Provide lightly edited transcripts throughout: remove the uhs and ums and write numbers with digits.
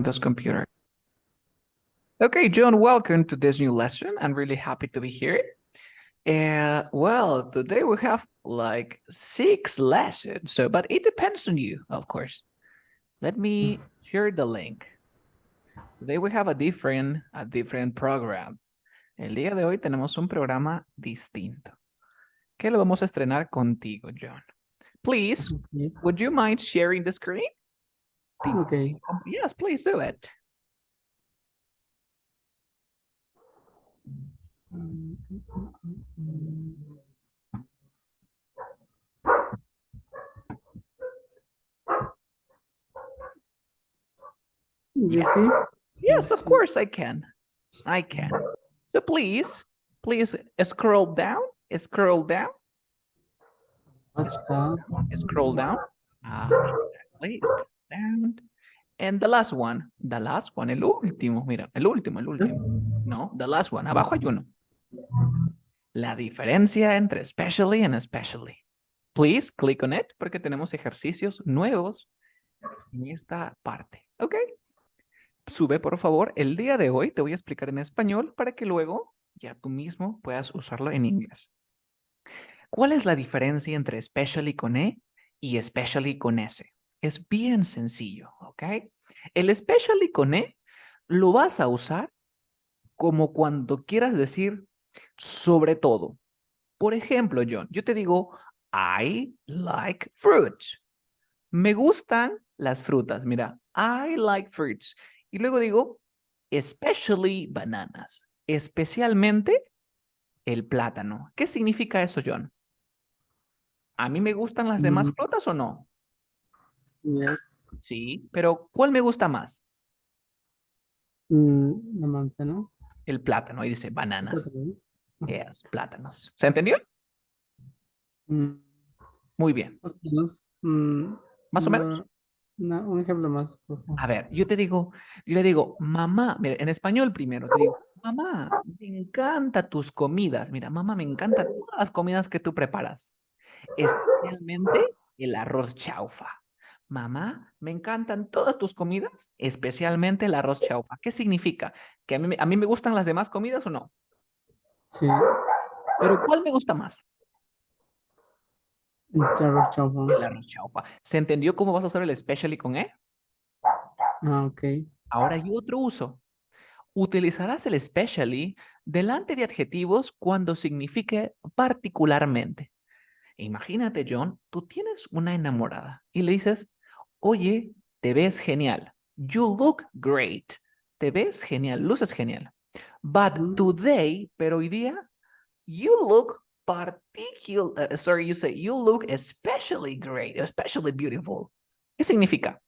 Windows computer. Okay, John, welcome to this new lesson. I'm really happy to be here. Well, today we have like 6 lessons, but it depends on you, of course. Let me share the link. Today we have a different program. El día de hoy tenemos un programa distinto que lo vamos a estrenar contigo, John. Please, Okay. would you mind sharing the screen? Okay. Yes, please do it. You Yes. see? Yes, of course I can. I can. So please scroll down. Scroll down. What's that? Scroll down. Exactly. Scroll down. And the last one, el último, mira, el último. No, the last one, abajo hay uno. La diferencia entre especially and especially. Please click on it porque tenemos ejercicios nuevos en esta parte. Ok. Sube, por favor. El día de hoy te voy a explicar en español para que luego ya tú mismo puedas usarlo en inglés. ¿Cuál es la diferencia entre especially con E y especially con S? Es bien sencillo, ¿ok? El especially con E lo vas a usar como cuando quieras decir sobre todo. Por ejemplo, John, yo te digo, I like fruits. Me gustan las frutas. Mira, I like fruits. Y luego digo, especially bananas. Especialmente el plátano. ¿Qué significa eso, John? ¿A mí me gustan las demás frutas o no? Yes. Sí, pero ¿cuál me gusta más? La manzana. El plátano. Ahí dice bananas. Okay. Yes, plátanos. ¿Se entendió? Mm, Muy bien. Más o menos. ¿Más o menos? Un ejemplo más, por favor. A ver, yo le digo, mamá, mira, en español primero, te digo, mamá, me encantan tus comidas. Mira, mamá, me encantan todas las comidas que tú preparas, especialmente el arroz chaufa. Mamá, me encantan todas tus comidas, especialmente el arroz chaufa. ¿Qué significa? ¿Que a mí me gustan las demás comidas o no? Sí. Pero ¿cuál me gusta más? Arroz chaufa. El arroz chaufa. ¿Se entendió cómo vas a usar el especially con E? Ok. Ahora hay otro uso. Utilizarás el especially delante de adjetivos cuando signifique particularmente. Imagínate, John, tú tienes una enamorada y le dices, oye, te ves genial. You look great. Te ves genial, luces genial. But today, pero hoy día, you look you say, you look especially great, especially beautiful. ¿Qué significa?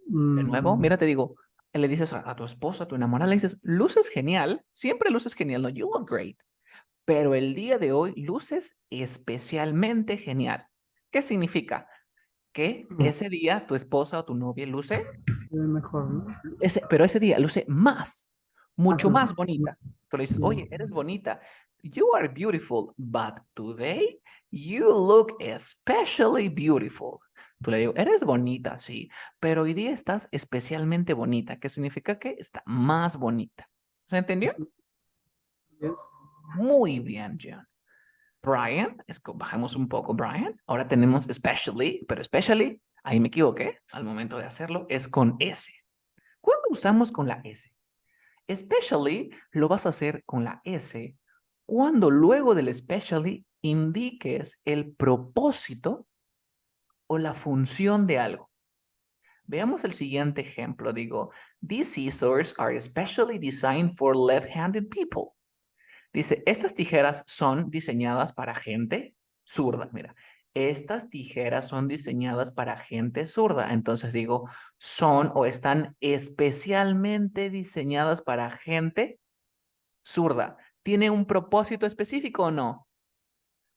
De nuevo, mira, te digo, le dices a tu esposa, a tu enamorada, le dices, luces genial, siempre luces genial, no, you look great, pero el día de hoy luces especialmente genial. ¿Qué significa? Que ese día tu esposa o tu novia luce, Se ve mejor, ¿no? pero ese día luce más, mucho más bonita. Tú le dices, Sí. oye, eres bonita, you are beautiful, but today you look especially beautiful. Tú le digo, eres bonita, sí, pero hoy día estás especialmente bonita, que significa que está más bonita. ¿Se entendió? Yes. Muy bien, John. Brian, bajamos un poco, Brian. Ahora tenemos especially, pero especially, ahí me equivoqué al momento de hacerlo, es con S. ¿Cuándo usamos con la S? Especially lo vas a hacer con la S cuando luego del especially indiques el propósito o la función de algo. Veamos el siguiente ejemplo. Digo, these scissors are especially designed for left-handed people. Dice, estas tijeras son diseñadas para gente zurda. Mira, estas tijeras son diseñadas para gente zurda. Entonces digo, son o están especialmente diseñadas para gente zurda. ¿Tiene un propósito específico o no?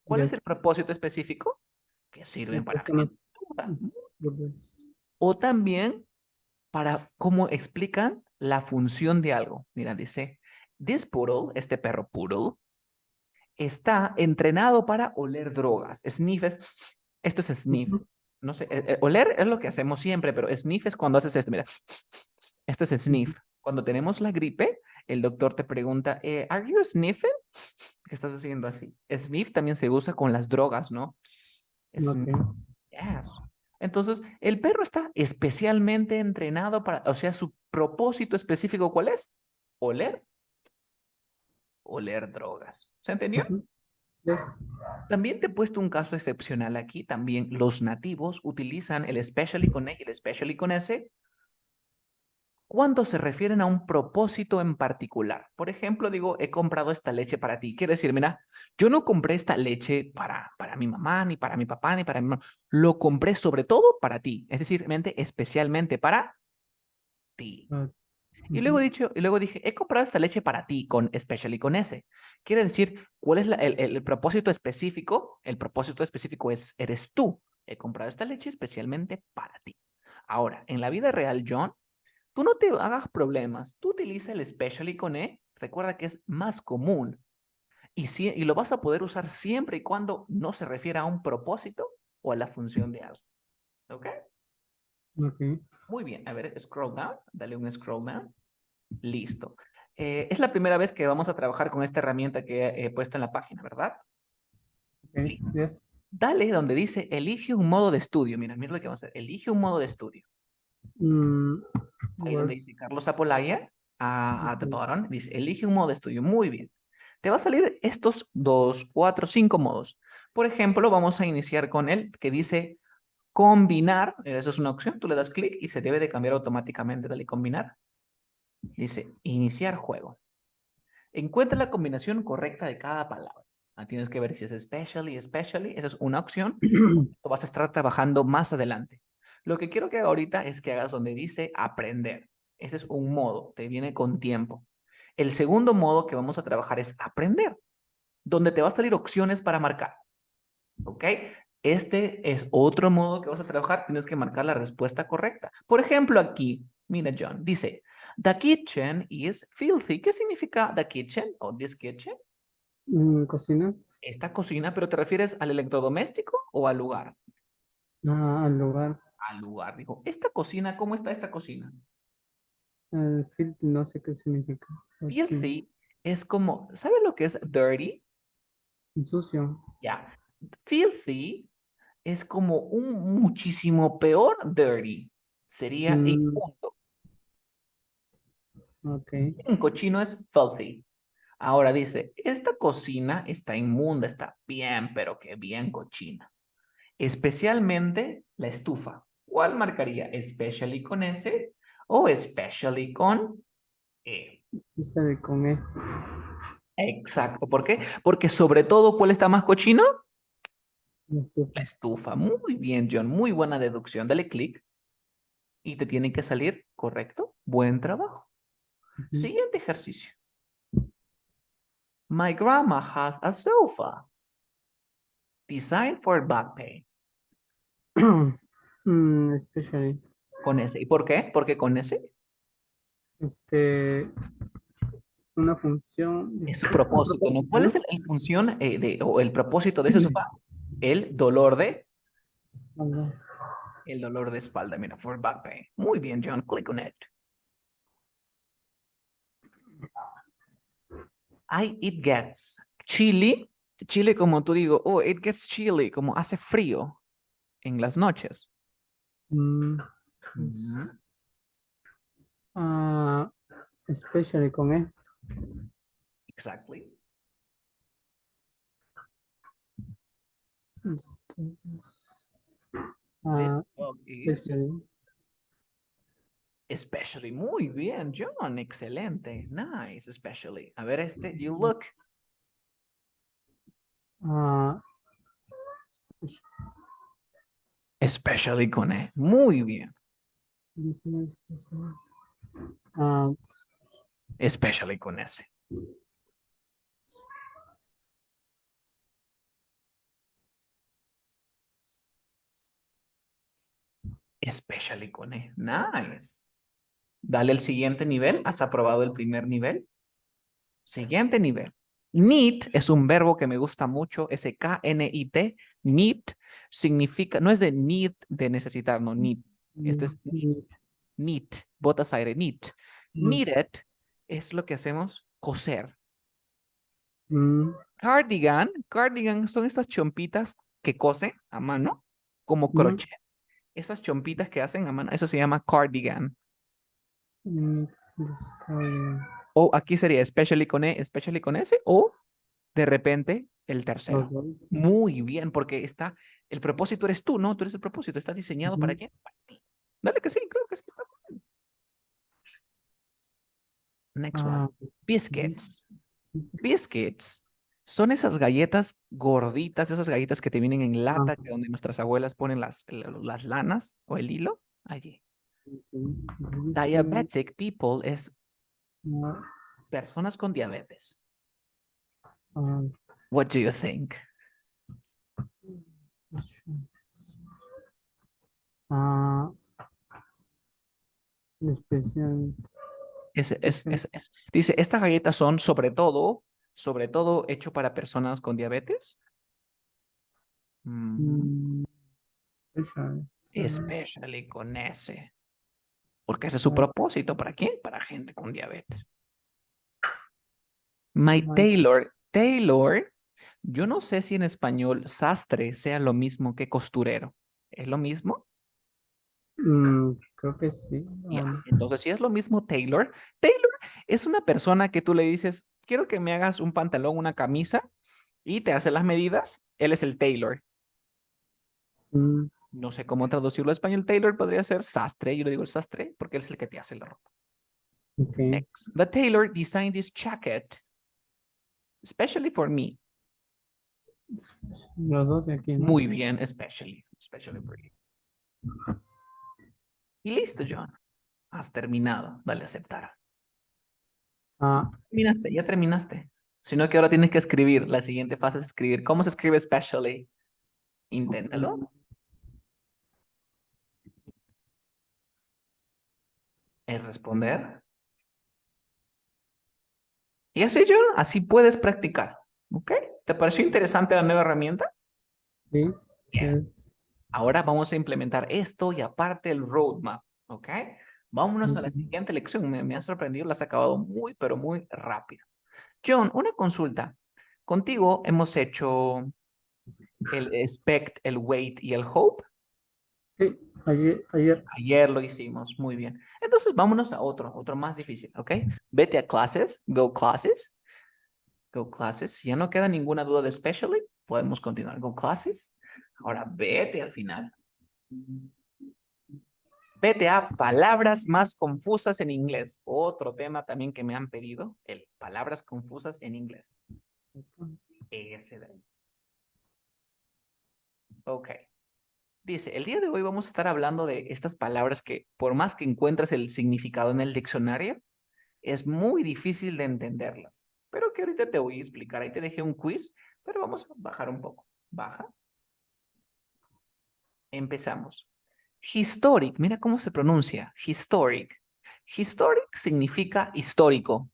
¿Cuál es el Yes. propósito específico? Que sirven para gente Personas zurda. zurdas. O también para cómo explican la función de algo. Mira, dice, this poodle, este perro poodle, está entrenado para oler drogas. Sniff esto es sniff. no sé, oler es lo que hacemos siempre, pero sniff es cuando haces esto, mira. Esto es sniff. Cuando tenemos la gripe, el doctor te pregunta, ¿Are you sniffing? ¿Qué estás haciendo así? Sniff también se usa con las drogas, ¿no? Sniff. Ok. Yes. Entonces, el perro está especialmente entrenado para, o sea, su propósito específico, ¿cuál es? Oler, oler drogas. ¿Se entendió? Ujú. Yes. También te he puesto un caso excepcional aquí. También los nativos utilizan el especially con E y el especially con S cuando se refieren a un propósito en particular. Por ejemplo, digo, he comprado esta leche para ti. Quiere decir, mira, yo no compré esta leche para mi mamá, ni para mi papá, ni para mi mamá. Lo compré sobre todo para ti. Es decir, especialmente para ti. Ah, Y luego, ujú. y luego dije, he comprado esta leche para ti, con especially con S. Quiere decir, ¿cuál es el propósito específico? El propósito específico es, eres tú. He comprado esta leche especialmente para ti. Ahora, en la vida real, John, tú no te hagas problemas. Tú utiliza el especially con E. Recuerda que es más común. Y lo vas a poder usar siempre y cuando no se refiera a un propósito o a la función de algo. ¿Ok? Ok. Muy bien. A ver, scroll down. Dale un scroll down. Listo. Es la primera vez que vamos a trabajar con esta herramienta que he puesto en la página, ¿verdad? Ok. Listo. Yes. Dale donde dice elige un modo de estudio. Mira, mira lo que vamos a hacer. Elige un modo de estudio. Mm, Ahí donde was. dice Carlos Apolaya, at the Okay. bottom, dice elige un modo de estudio. Muy bien. Te va a salir estos 2, 4, 5 modos. Por ejemplo, vamos a iniciar con el que dice combinar. Eso es una opción. Tú le das clic y se debe de cambiar automáticamente. Dale combinar. Dice iniciar juego. Encuentra la combinación correcta de cada palabra. Tienes que ver si es especially, especially. Esa es una opción. Lo vas a estar trabajando más adelante. Lo que quiero que haga ahorita es que hagas donde dice aprender. Ese es un modo, te viene con tiempo. El segundo modo que vamos a trabajar es aprender, donde te va a salir opciones para marcar. ¿Ok? Este es otro modo que vas a trabajar. Tienes que marcar la respuesta correcta. Por ejemplo, aquí, mira, John, dice, the kitchen is filthy. ¿Qué significa the kitchen o this kitchen? Cocina. Esta cocina, pero ¿te refieres al electrodoméstico o al lugar? Ah, al lugar. Al lugar. Dijo, esta cocina, ¿cómo está esta cocina? No sé qué significa. Cocina. Filthy es como, ¿sabes lo que es dirty? Sucio. Ya. Filthy es como un muchísimo peor dirty. Sería Mm, inmundo. ok. En cochino es filthy. Ahora dice, esta cocina está inmunda, está bien, pero que bien cochina. Especialmente la estufa. ¿Cuál marcaría? ¿Especially con S o especially con E? Esa de con E. Exacto. ¿Por qué? Porque sobre todo, ¿cuál está más cochino? La La estufa. estufa. Muy bien, John. Muy buena deducción. Dale clic y te tiene que salir correcto. Buen trabajo. Ujú. Siguiente ejercicio. My grandma has a sofa designed for back pain. Especially. Con ese. ¿Y por qué? Porque con ese Este, una función. es su Un propósito, ¿no? propósito, ¿Cuál es ¿no? el función o el propósito de ese sofá? El dolor de, Algo. el dolor de espalda. Mira, for back pain. Muy bien, John. Click on it. It gets chilly. Chile como tú digo, oh, it gets chilly, como hace frío en las noches. Mm, es- Ujú. ah, especially con E. Exactly. Entonces, This ah, dog is especially. especially. Muy bien, John. Excelente. Nice, especially. A ver este, you look. Ah, Especially con E. Muy bien. especially, especially. Ah, Especially con S. Especially con E. Nice. Dale el siguiente nivel. ¿Has aprobado el primer nivel? Siguiente nivel. Knit es un verbo que me gusta mucho. S-K-N-I-T. Need significa, no es de need de necesitar, no, need. Este es Mm, need, botas aire, need. mm, Needed es lo que hacemos, coser. mm, Cardigan son estas chompitas que cosen a mano, como mm, crochet. Estas chompitas que hacen a mano, eso se llama cardigan. discarding. O aquí sería especially con S, o de repente el Los tercero. dos. Muy bien, porque el propósito eres tú, ¿no? Tú eres el propósito, está diseñado ¿para Ujú. quién? Para ti. Dale que sí, creo que sí está bien. Next one. Ah, Biscuits. biscuits. Biscuits. Son esas galletas gorditas, esas galletas que te vienen en Ah, lata, que donde nuestras abuelas ponen las lanas o el hilo. Allí. okay. Biscuit. Diabetic people es Ah, personas con diabetes. ah, What do you think? ah, especial. Dice, estas galletas son sobre todo hecho para personas con diabetes. Mm, Mm, special. especially con ese. Porque ese es su Ah, propósito. ¿Para quién? Para gente con diabetes. My my- tailor. Tailor. Yo no sé si en español sastre sea lo mismo que costurero. ¿Es lo mismo? creo que sí. Ya. Entonces, si es lo mismo tailor. Tailor es una persona que tú le dices, quiero que me hagas un pantalón, una camisa, y te hace las medidas. Él es el tailor. Mm, No sé cómo traducirlo a español. Tailor podría ser sastre. Yo le digo sastre porque él es el que te hace la ropa. ok. Next. The tailor designed this jacket, especially for me. Los dos de aquí, ¿no? Muy bien, especially for you. Y listo, John. Has terminado. Dale a aceptar. Ah, Terminaste, ya terminaste. Sino que ahora tienes que escribir. La siguiente fase es escribir. ¿Cómo se escribe especially? Inténtalo. mm, Es responder. Y así, John, así puedes practicar. ¿Ok? ¿Te pareció interesante la nueva herramienta? sí, Bien. es. Ahora vamos a implementar esto y aparte el roadmap. ¿Ok? Vámonos a la Ujú. siguiente lección. Me ha sorprendido, la has acabado muy, pero muy rápido. John, una consulta. Contigo hemos hecho el expect, el wait y el hope. Sí, ayer. Ayer lo hicimos, muy bien. Entonces vámonos a otro más difícil, ¿ok? Vete a clases, go classes, go classes. Si ya no queda ninguna duda de specially, podemos continuar. Go classes. Ahora vete al final. Vete a palabras más confusas en inglés. Otro tema también que me han pedido, el palabras confusas en inglés. Ese de ahí. Ok. Dice, el día de hoy vamos a estar hablando de estas palabras que por más que encuentres el significado en el diccionario, es muy difícil de entenderlas. Pero que ahorita te voy a explicar. Ahí te dejé un quiz, pero vamos a bajar un poco. Baja. Empezamos. Historic, mira cómo se pronuncia. Historic. Historic significa histórico,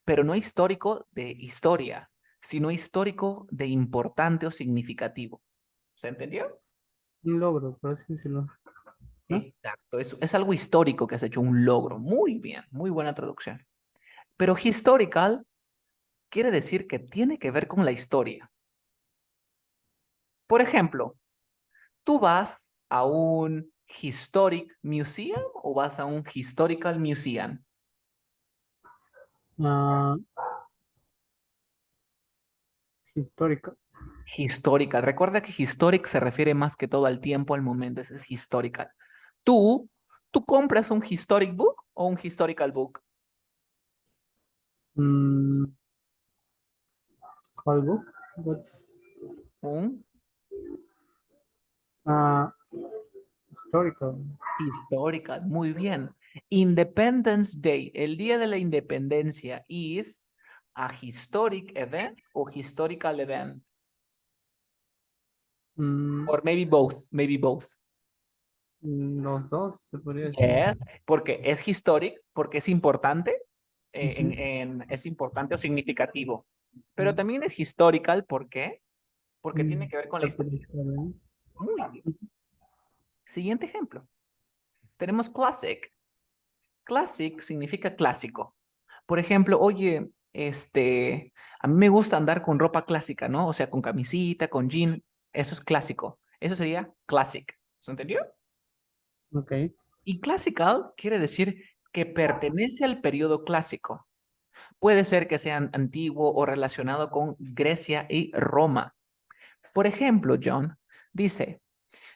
pero no histórico de historia, sino histórico de importante o significativo. ¿Se entendió? Un logro, por así decirlo, ¿no? Exacto, es algo histórico que has hecho, un logro. Muy bien, muy buena traducción. Pero historical quiere decir que tiene que ver con la historia. Por ejemplo, ¿tú vas a un historic museum o vas a un historical museum? Ah, histórica. Historical. Recuerda que historic se refiere más que todo al tiempo, al momento. Ese es historical. ¿Tú, tú compras un historic book o un historical book? Mm, call book. What's Un ah, historical? historical. Muy bien. Independence Day, el día de la independencia, is a historic event o historical event. Mm, Or maybe both, maybe both. los dos, se podría decir. Yes, porque es historic, porque es importante, Ujú, es importante o significativo. Pero ujú. también es historical, ¿por qué? porque tiene que ver con la Parte de historia. historia. Muy bien. Siguiente ejemplo. Tenemos classic. Classic significa clásico. Por ejemplo, oye, a mí me gusta andar con ropa clásica, ¿no? O sea, con camisita, con jean. Eso es clásico. Eso sería classic. ¿Se entendió? Ok. Y classical quiere decir que pertenece al periodo clásico. Puede ser que sea antiguo o relacionado con Grecia y Roma. Por ejemplo, John dice,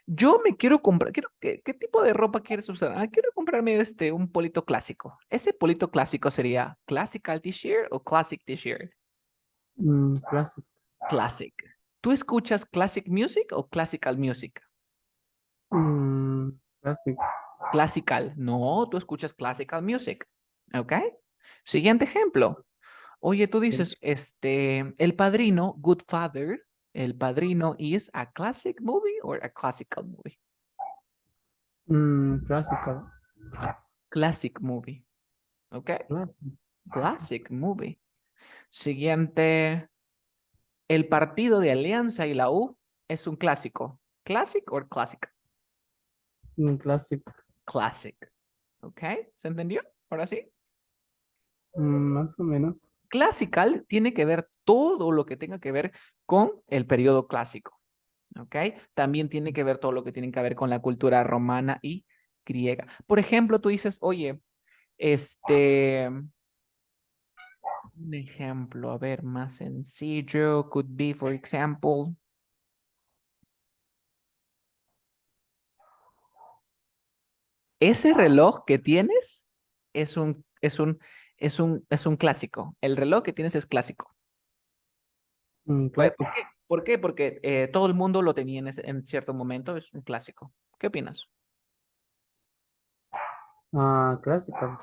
yo me quiero comprar, ¿qué tipo de ropa quieres usar? Ah, quiero comprarme un polito clásico. ¿Ese polito clásico sería classical t-shirt o classic t-shirt? Classic. Classic. ¿Tú escuchas classic music o classical music? Classic. Classical. No, tú escuchas classical music. ¿Ok? Siguiente ejemplo. Oye, tú Ok. dices, El Padrino, Good Father, El Padrino is a classic movie or a classical movie? Classical. Classic movie. ¿Ok? Classic. Classic movie. Siguiente. El partido de Alianza y la U es un clásico. ¿Classic o clásica? Classic. Classic. ¿Ok? ¿Se entendió? Ahora sí. Más o menos. Classical tiene que ver todo lo que tenga que ver con el periodo clásico. ¿Ok? También tiene que ver todo lo que tiene que ver con la cultura romana y griega. Por ejemplo, tú dices, oye, un ejemplo, a ver, más sencillo, could be, for example, ese reloj que tienes es un clásico. El reloj que tienes es clásico. Classic. ¿Por qué? ¿Por qué? Porque todo el mundo lo tenía en cierto momento, es un clásico. ¿Qué opinas? Classical.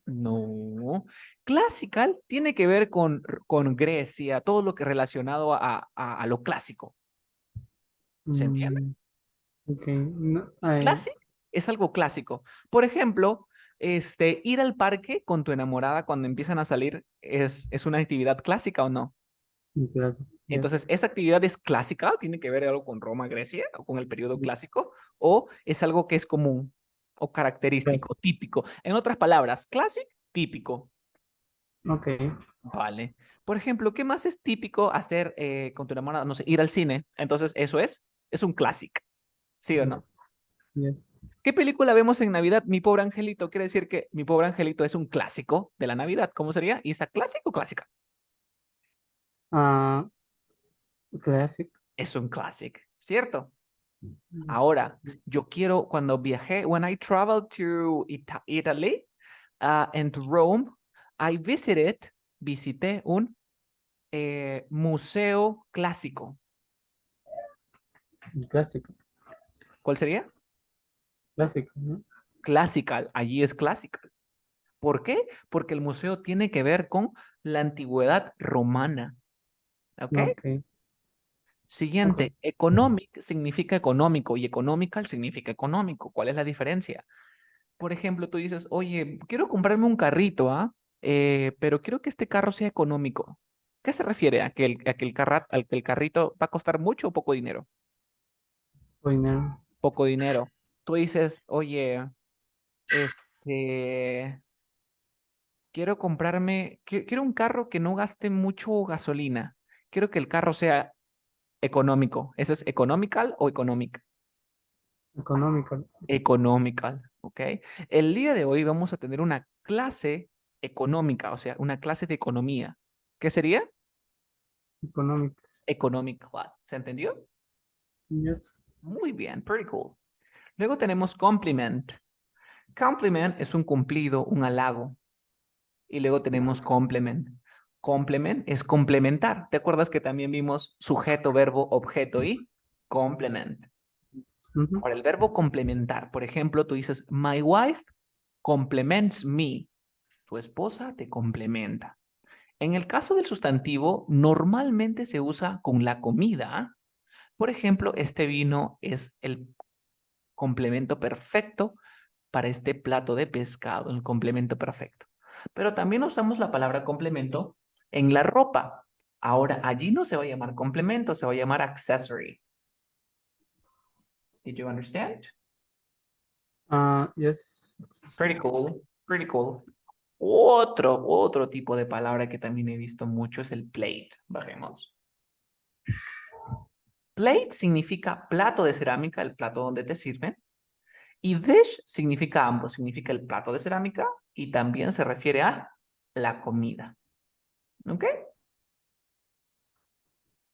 No. Classical tiene que ver con Grecia, todo lo que relacionado a lo clásico. ¿Se entiende? Mm, ok. No, Classic es algo clásico. Por ejemplo, ir al parque con tu enamorada cuando empiezan a salir es una actividad clásica o no. classic. Entonces, Yes. ¿esa actividad es clásica? ¿Tiene que ver algo con Roma, Grecia o con el periodo clásico? ¿O es algo que es común o Classic. característico, típico? En otras palabras, classic, típico. Ok. Vale. Por ejemplo, ¿qué más es típico hacer con tu enamorada? No sé, ir al cine. Entonces, eso es un clásico. ¿Sí o no? Yes. Yes. ¿Qué película vemos en Navidad? Mi pobre angelito. Quiere decir que Mi pobre angelito es un clásico de la Navidad. ¿Cómo sería? ¿Isa clásico o clásica? Ah, classic. Es un clásico, ¿cierto? Mm, Ahora, yo quiero, cuando viajé, when I traveled to Italy and to Rome, I visité un museo clásico. Classic. ¿Cuál sería? Classic, ¿no? Classical. Allí es clásica. ¿Por qué? Porque el museo tiene que ver con la antigüedad romana. ¿Ok? Ok. Ok. Siguiente, economic significa económico y economical significa económico. ¿Cuál es la diferencia? Por ejemplo, tú dices, oye, quiero comprarme un carrito, ¿ah? Pero quiero que este carro sea económico. ¿Qué se refiere? ¿A que el carrito va a costar mucho o poco dinero? Winner. Poco dinero. Tú dices, oye, este, quiero un carro que no gaste mucho gasolina. Quiero que el carro sea económico. ¿Eso es economical o económica? Economical. Economical, ¿ok? El día de hoy vamos a tener una clase económica, o sea, una clase de economía. ¿Qué sería? Economic. Economic class. ¿Se entendió? Yes. Muy bien, pretty cool. Luego tenemos compliment. Compliment es un cumplido, un halago. Y luego tenemos complement. Complement es complementar. ¿Te acuerdas que también vimos sujeto, verbo, objeto y complement? Ujú. Ahora, el verbo complementar. Por ejemplo, tú dices, my wife complements me. Tu esposa te complementa. En el caso del sustantivo, normalmente se usa con la comida. Por ejemplo, este vino es el complemento perfecto para este plato de pescado, el complemento perfecto. Pero también usamos la palabra complemento en la ropa. Ahora, allí no se va a llamar complemento, se va a llamar accessory. Did you understand? Yes. Pretty cool, pretty cool. Otro tipo de palabra que también he visto mucho es el plate. Bajemos. Plate significa plato de cerámica, el plato donde te sirven. Y dish significa ambos, significa el plato de cerámica y también se refiere a la comida. ¿Ok?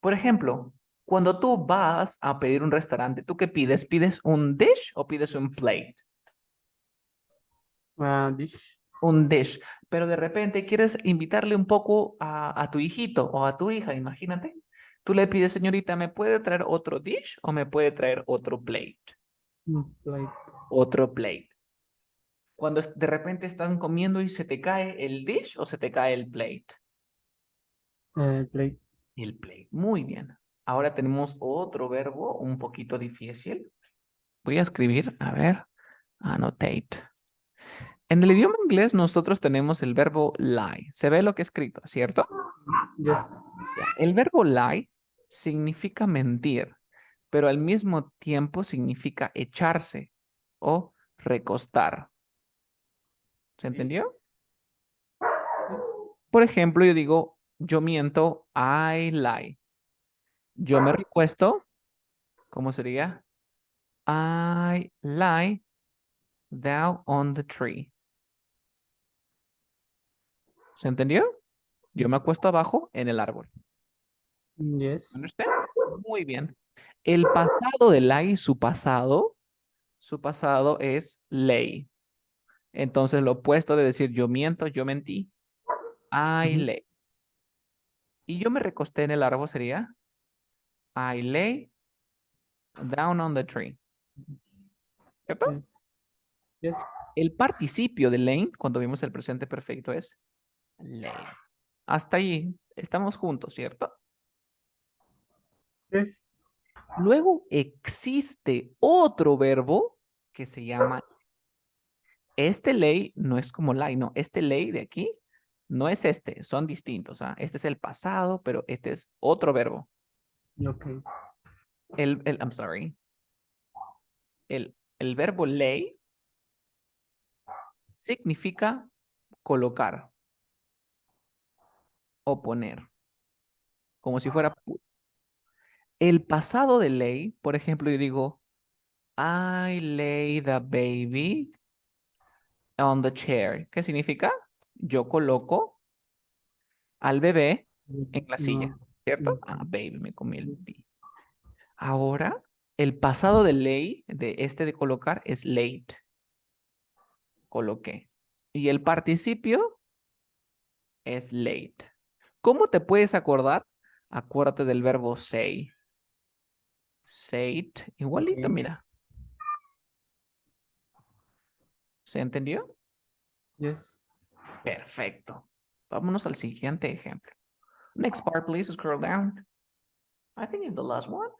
Por ejemplo, cuando tú vas a pedir un restaurante, ¿tú qué pides? ¿Pides un dish o pides un plate? Dish. Un dish. Pero de repente quieres invitarle un poco a tu hijito o a tu hija, imagínate. Tú le pides, señorita, ¿me puede traer otro dish o me puede traer otro plate? Plate. Otro plate. Cuando de repente están comiendo y se te cae el dish o se te cae el plate. Plate. El plate. Muy bien. Ahora tenemos otro verbo un poquito difícil. Voy a escribir, a ver, annotate. En el idioma inglés nosotros tenemos el verbo lie. Se ve lo que he escrito, ¿cierto? Yes. Ya. El verbo lie significa mentir, pero al mismo tiempo significa echarse o recostar. ¿Se entendió? Yes. Por ejemplo, yo digo, yo miento, I lie. Yo me recuesto, ¿cómo sería? I lie down on the tree. ¿Se entendió? Yo me acuesto abajo en el árbol. Yes. ¿Understand? Muy bien. El pasado de lie, su pasado es ley. Entonces, lo opuesto de decir yo miento, yo mentí, I Mhm. lay. Y yo me recosté en el árbol sería I lay down on the tree. ¿Cierto? Yes. Yes. El participio de lay, cuando vimos el presente perfecto, es lay. Hasta allí estamos juntos, ¿cierto? Yes. Luego existe otro verbo que se llama, este ley no es como lay, no, este ley de aquí no es este, son distintos. Este es el pasado, pero este es otro verbo. Okay. I'm sorry, el verbo lay significa colocar o poner, como si fuera el pasado de lay. Por ejemplo, yo digo, I lay the baby on the chair. ¿Qué significa? Yo coloco al bebé en la silla, No. ¿cierto? Yes. Baby, me comí el Yes. B. Ahora, el pasado de lay, de este de colocar, es late. Coloqué. Y el participio es late. ¿Cómo te puedes acordar? Acuérdate del verbo say. Say it. Igualito, Okay. mira. ¿Se entendió? Yes. Perfecto. Vámonos al siguiente ejemplo. Next part, please. Scroll down. I think it's the last one.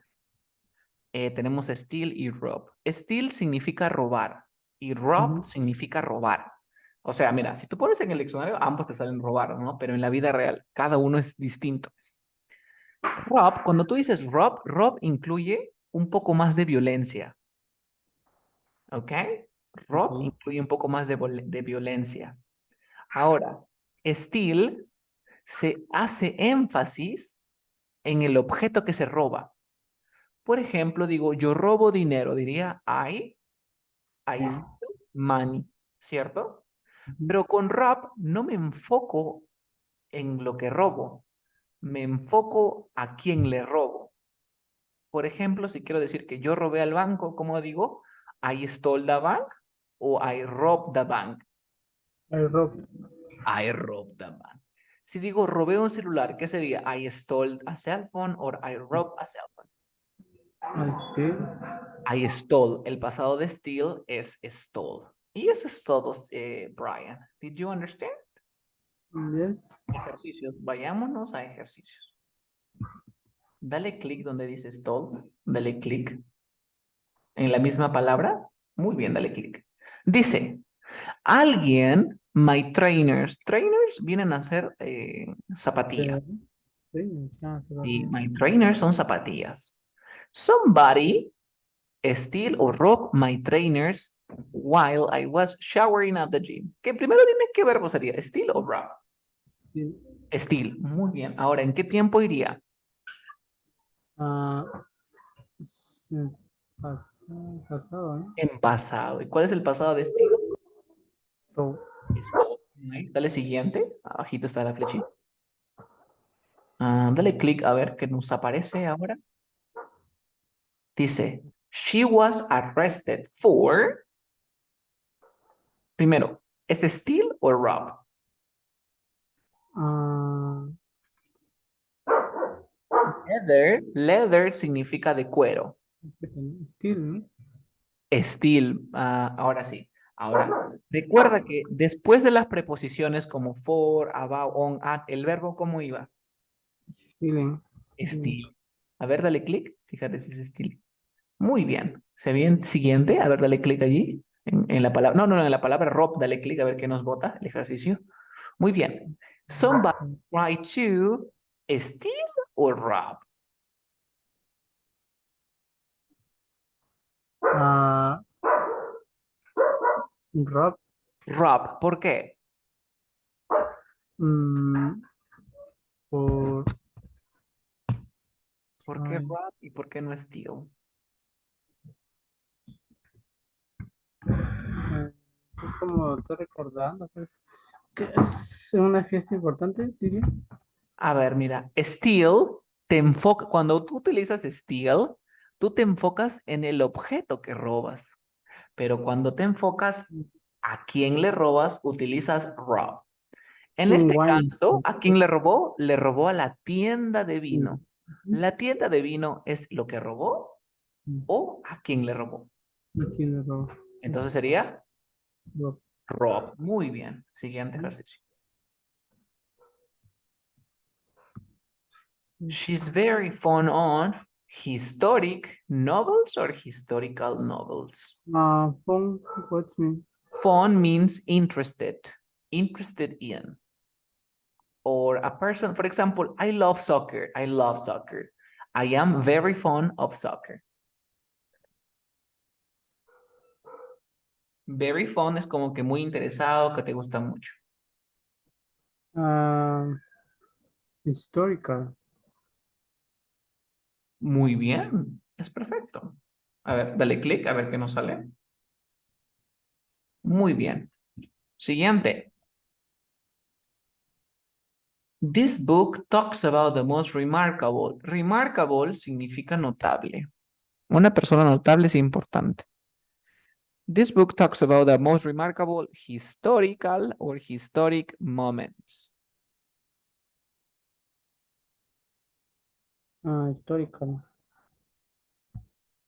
Tenemos steal y rob. Steal significa robar y rob Mhm. significa robar. O sea, mira, si tú pones en el diccionario, ambos te salen robar, ¿no? Pero en la vida real, cada uno es distinto. Rob, cuando tú dices rob incluye un poco más de violencia, ¿ok? Rob Okay. incluye un poco más de violencia. Ahora, steal se hace énfasis en el objeto que se roba. Por ejemplo, digo, yo robo dinero, diría I Okay. steal money, ¿cierto? Mhm. Pero con rap no me enfoco en lo que robo, me enfoco a quién le robo. Por ejemplo, si quiero decir que yo robé al banco, ¿cómo digo? I stole the bank o I robbed the bank. I rob. I robbed the bank. Si digo robé un celular, ¿qué sería? I stole a cell phone or I robbed a cell phone. I steal. I stole. El pasado de steal es stole. Y eso es todo, Brian. Did you understand? Yes. Ejercicios. Vayámonos a ejercicios. Dale clic donde dice stall. Dale clic en la misma palabra. Muy bien, dale clic. Dice, alguien, my trainers. Trainers vienen a ser zapatillas. Okay. trainers, ah, Y my zapatillas. trainers son zapatillas. Somebody steal or rob my trainers while I was showering at the gym. Que primero dime qué verbo sería, steal o rob. Still, Steal, muy bien. Ahora, ¿en qué tiempo iría? ah, pasado, ¿no? En pasado. ¿Y cuál es el pasado de steal? So, Stole. Nice. Dale siguiente. Abajito está la flechita. Dale clic a ver qué nos aparece ahora. Dice, she was arrested for... Primero, ¿es steal o rob? ah, Leather significa de cuero. still, ¿no? Steal, ahora sí. Ahora, recuerda que después de las preposiciones como for, about, on, at, el verbo ¿cómo iba? Stealing. Stealing. Steal. A ver, dale clic. Fíjate si es steal. Muy bien. ¿Se bien siguiente? A ver, dale clic allí. En la palabra. No, en la palabra rob, dale clic a ver qué nos bota el ejercicio. Muy bien. Somebody try to steal or rob. Ah, Rob, Rob, ¿por qué? mm, por, ¿Por qué ay, rob y por qué no steal? es como estoy recordando, pues, que es una fiesta importante, diría. A ver, mira, steal te enfoca, cuando tú utilizas steal, tú te enfocas en el objeto que robas, pero cuando te enfocas a quién le robas, utilizas rob. En Un este wine. caso, ¿a quién le robó? Le robó a la tienda de vino. Ujú. ¿La tienda de vino es lo que robó o a quién le robó? Aquí de Rob. Entonces Es sería Rob. rob. Muy bien. Siguiente ejercicio. She's very fond of historic novels or historical novels. Phone, what's me? Fond means interested, interested in. Or a person, for example, I love soccer. I love soccer. I am very fond of soccer. Very fond es como que muy interesado, que te gusta mucho. Ah, Historical. Muy bien, es perfecto. A ver, dale clic a ver qué nos sale. Muy bien. Siguiente. This book talks about the most remarkable. Remarkable significa notable. Una persona notable es importante. This book talks about the most remarkable historical or historic moments. Historical.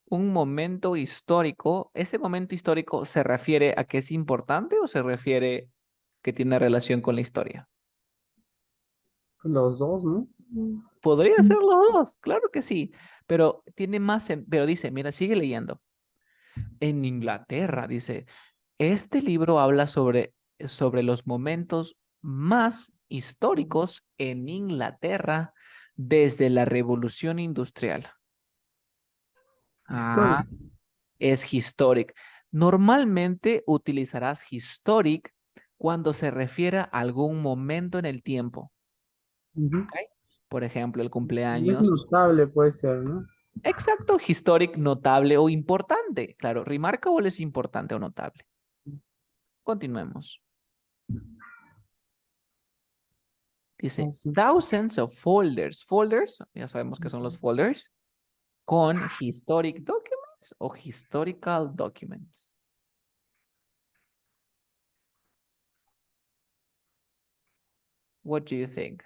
Un momento histórico, ¿ese momento histórico se refiere a que es importante o se refiere que tiene relación con la historia? Los dos, ¿no? Podría ser los dos, claro que sí, pero tiene más, pero dice, mira, sigue leyendo. En Inglaterra, dice, este libro habla sobre los momentos más históricos en Inglaterra desde la Revolución Industrial. Historia. Ah, es historic. Normalmente utilizarás historic cuando se refiere a algún momento en el tiempo. Ujú. ¿Ok? Por ejemplo, el Es cumpleaños. notable, puede ser, ¿no? Exacto, historic, notable o importante. Claro, remarkable es importante o notable. Continuemos. Dice, Así. thousands of folders. Folders, ya sabemos que son los folders, con historic documents o historical documents. What do you think?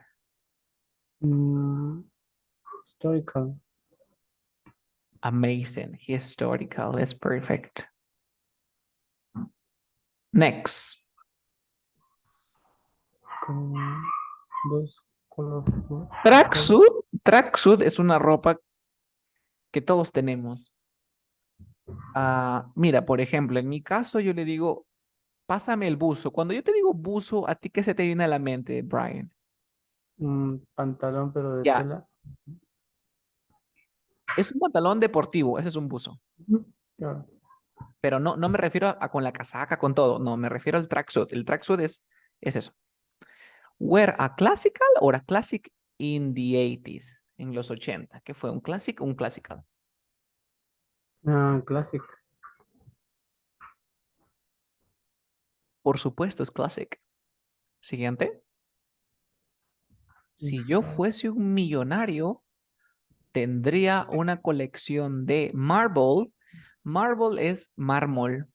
Mm, Historical. Amazing. Historical is perfect. Next. Con dos colores. Tracksuit. Tracksuit es una ropa que todos tenemos. Mira, por ejemplo, en mi caso yo le digo, pásame el buzo. Cuando yo te digo buzo, ¿a ti qué se te viene a la mente, Brian? Un pantalón, pero de Ya, tela. es un pantalón deportivo, ese es un buzo. Ujú. Claro. Pero no me refiero a con la casaca, con todo. No, me refiero al tracksuit. El tracksuit es eso. Were a classical or a classic in the 80s, en los 80. ¿Qué fue? ¿Un classic o un classical? Ah, classic. Por supuesto, es classic. Siguiente. Si yo fuese un millonario, tendría una colección de marble. Marble es mármol.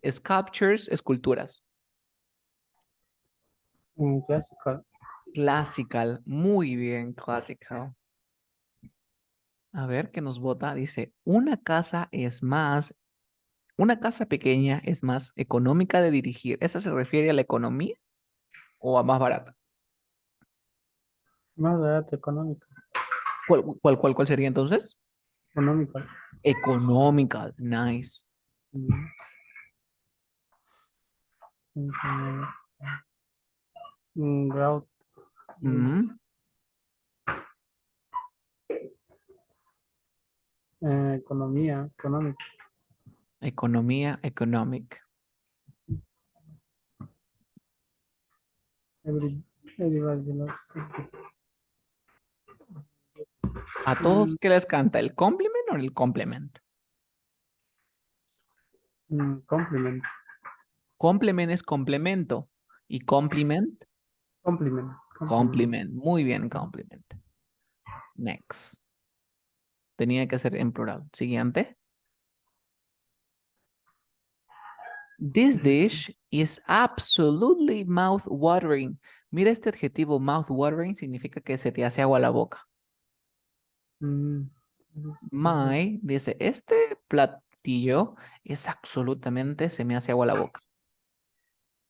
Sculptures, esculturas. Un classical. Classical, muy bien, classical. A ver qué nos vota. Dice, una casa pequeña es más económica de dirigir. ¿Esa se refiere a la economía o a más barata? Más barato, económico. ¿Cuál sería entonces? Económico. Económica, nice. Mm, route is, Mm, economía, económico. economía, economic. Every, everybody loves it. ¿A Mm, todos qué les canta? ¿El complement o el complement? compliment. Complement es complemento y compliment, Compliment. Compliment. compliment. Muy bien, compliment. Next. Tenía que ser en plural. Siguiente. This dish is absolutely mouth-watering. Mira este adjetivo mouth-watering significa que se te hace agua la boca. Mm, My dice, este platillo es absolutamente, se me hace agua la boca.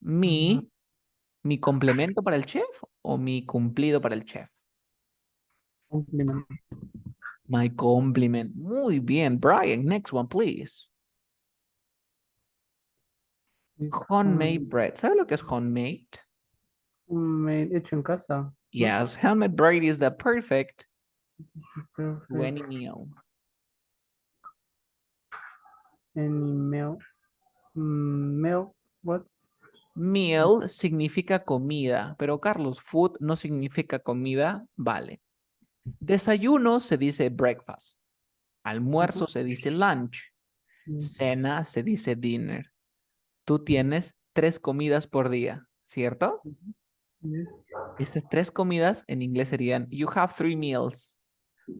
mm, Mi complemento para el chef o mi cumplido para el chef. compliment. My compliment. Muy bien, Brian. Next one, please. Is Homemade bread. ¿Sabe lo que es homemade? homemade, hecho en casa, ¿no? Yes, homemade bread is the perfect It is the to perfect any meal. any meal. Meal, what's Meal significa comida, pero Carlos, food no significa comida, vale. Desayuno se dice breakfast, almuerzo se dice lunch, cena se dice dinner. Tú tienes 3 comidas por día, ¿cierto? yes, Estas 3 comidas en inglés serían you have 3 meals.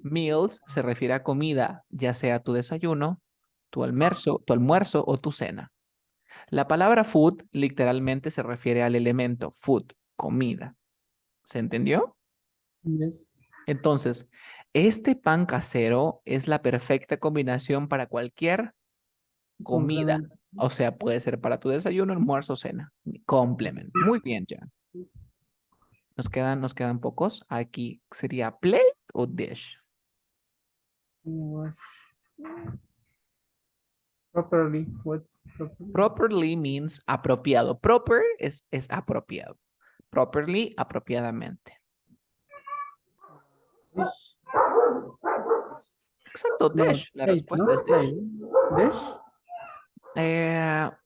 Meals se refiere a comida, ya sea tu desayuno, tu almuerzo o tu cena. La palabra food literalmente se refiere al elemento food, comida. ¿Se entendió? yes, Entonces, este pan casero es la perfecta combinación para cualquier comida. complemento. O sea, puede ser para tu desayuno, almuerzo, cena. Complement. Muy bien, Jan. Nos quedan pocos. Aquí sería plate o dish. Wash properly. What's properly? Properly means apropiado. Proper es apropiado. Properly, apropiadamente. Dish. Exacto, No, dish. La plate, ¿no? respuesta es dish. Plate. Dish.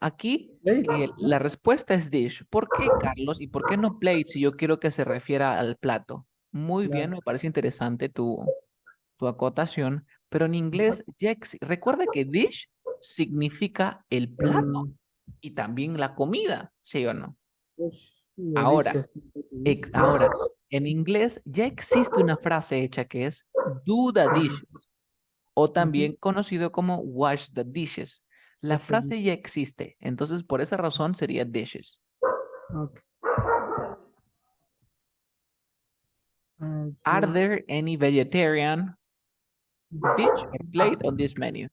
Aquí Plate, la ¿no? respuesta es dish. ¿Por qué, Carlos? ¿Y por qué no plate si yo quiero que se refiera al plato? Muy bien, Claro. me parece interesante tu acotación, pero en inglés recuerda que dish significa el plato Mm, y también la comida, ¿sí o no? dish. Ahora, Delicious. ahora, en inglés ya existe una frase hecha que es do the dishes o Mhm. también conocido como wash the dishes. La What's the frase ya existe, entonces por esa razón sería dishes. okay. Are there any vegetarian dish or plate on this menu?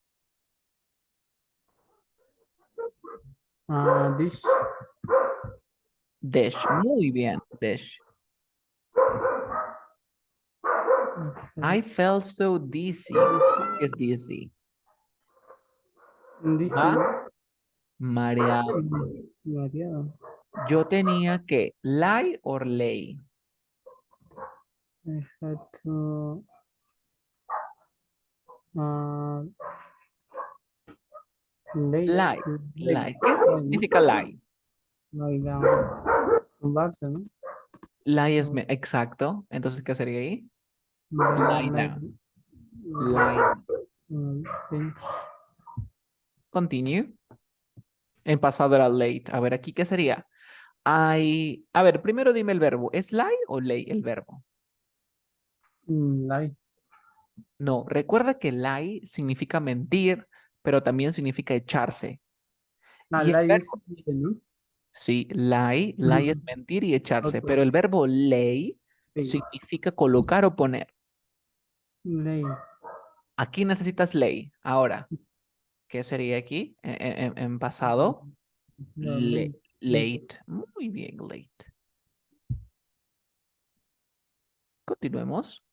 Dish. Dish, muy bien, dish. I felt so dizzy. ¿Qué crees que es dizzy? Dice. ¿Ah? Mareado. Variado. Yo tenía que lie or lay. I had to uh, lay, Lie. lay, Lie. ¿Qué ¿no? significa lie? Lie down. Tumbarse, ¿no? Lie es exacto. Entonces, ¿qué sería ahí? Lie Lay, down. Lie down. lay. Continue. En pasado era late. A ver, aquí, ¿qué sería? A ver, primero dime el verbo. ¿Es lie o lay el verbo? Lay. No, recuerda que lie significa mentir, pero también significa echarse. Y el Lay es, verbo, ¿no? sí, lie es mentir y echarse, Ok, pero el verbo lay sí. significa colocar o poner. Lay. Aquí necesitas lay. Ahora, ¿qué sería aquí en pasado? Es la ley. Late. Muy bien, late. Continuemos.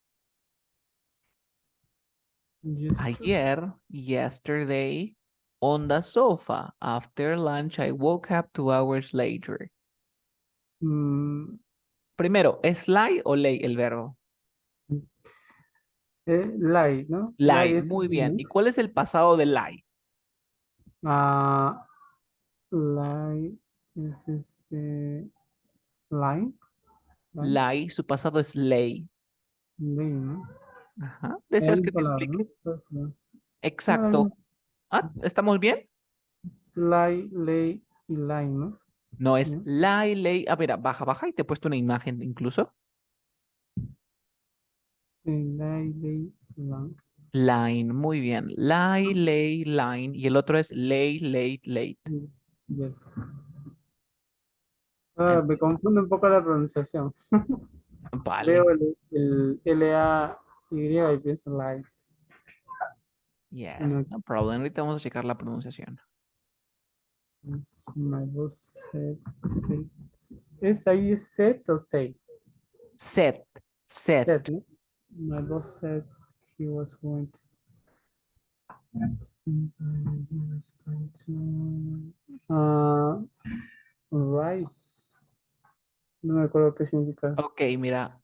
Just, Ayer, yesterday, on the sofa. After lunch, I woke up 2 hours later. mm, Primero, ¿es lie o lay el verbo? lay, ¿no? Lay Lie, es, muy bien. ¿no? ¿Y cuál es el pasado de lie? Ah, lay es line, line, Lie, su pasado es lay. lay, ¿no? Ajá. Hay ¿Deseas una que te palabra, explique? ¿no? Entonces, no, no, la Exacto. misma. Ah, ¿estamos bien? Es lay, lay y line, ¿no? No es ¿No? lie, lay. A ver, baja, baja y te he puesto una imagen incluso. Sí, lay, lay, line. Line, muy bien. Lie, lay, line. Y el otro es lay, late, late. Yes. Me Entonces, confunde un poco la pronunciación. vale. Veo el L-A-Y y pienso lay. Yes, No, no problem. Ahorita vamos a checar la pronunciación. my boss said, ¿es ahí set o say? Set, Said, set. ¿no? My boss said he was going to. He was going to. Rice. No me acuerdo qué significa. Ok, mira,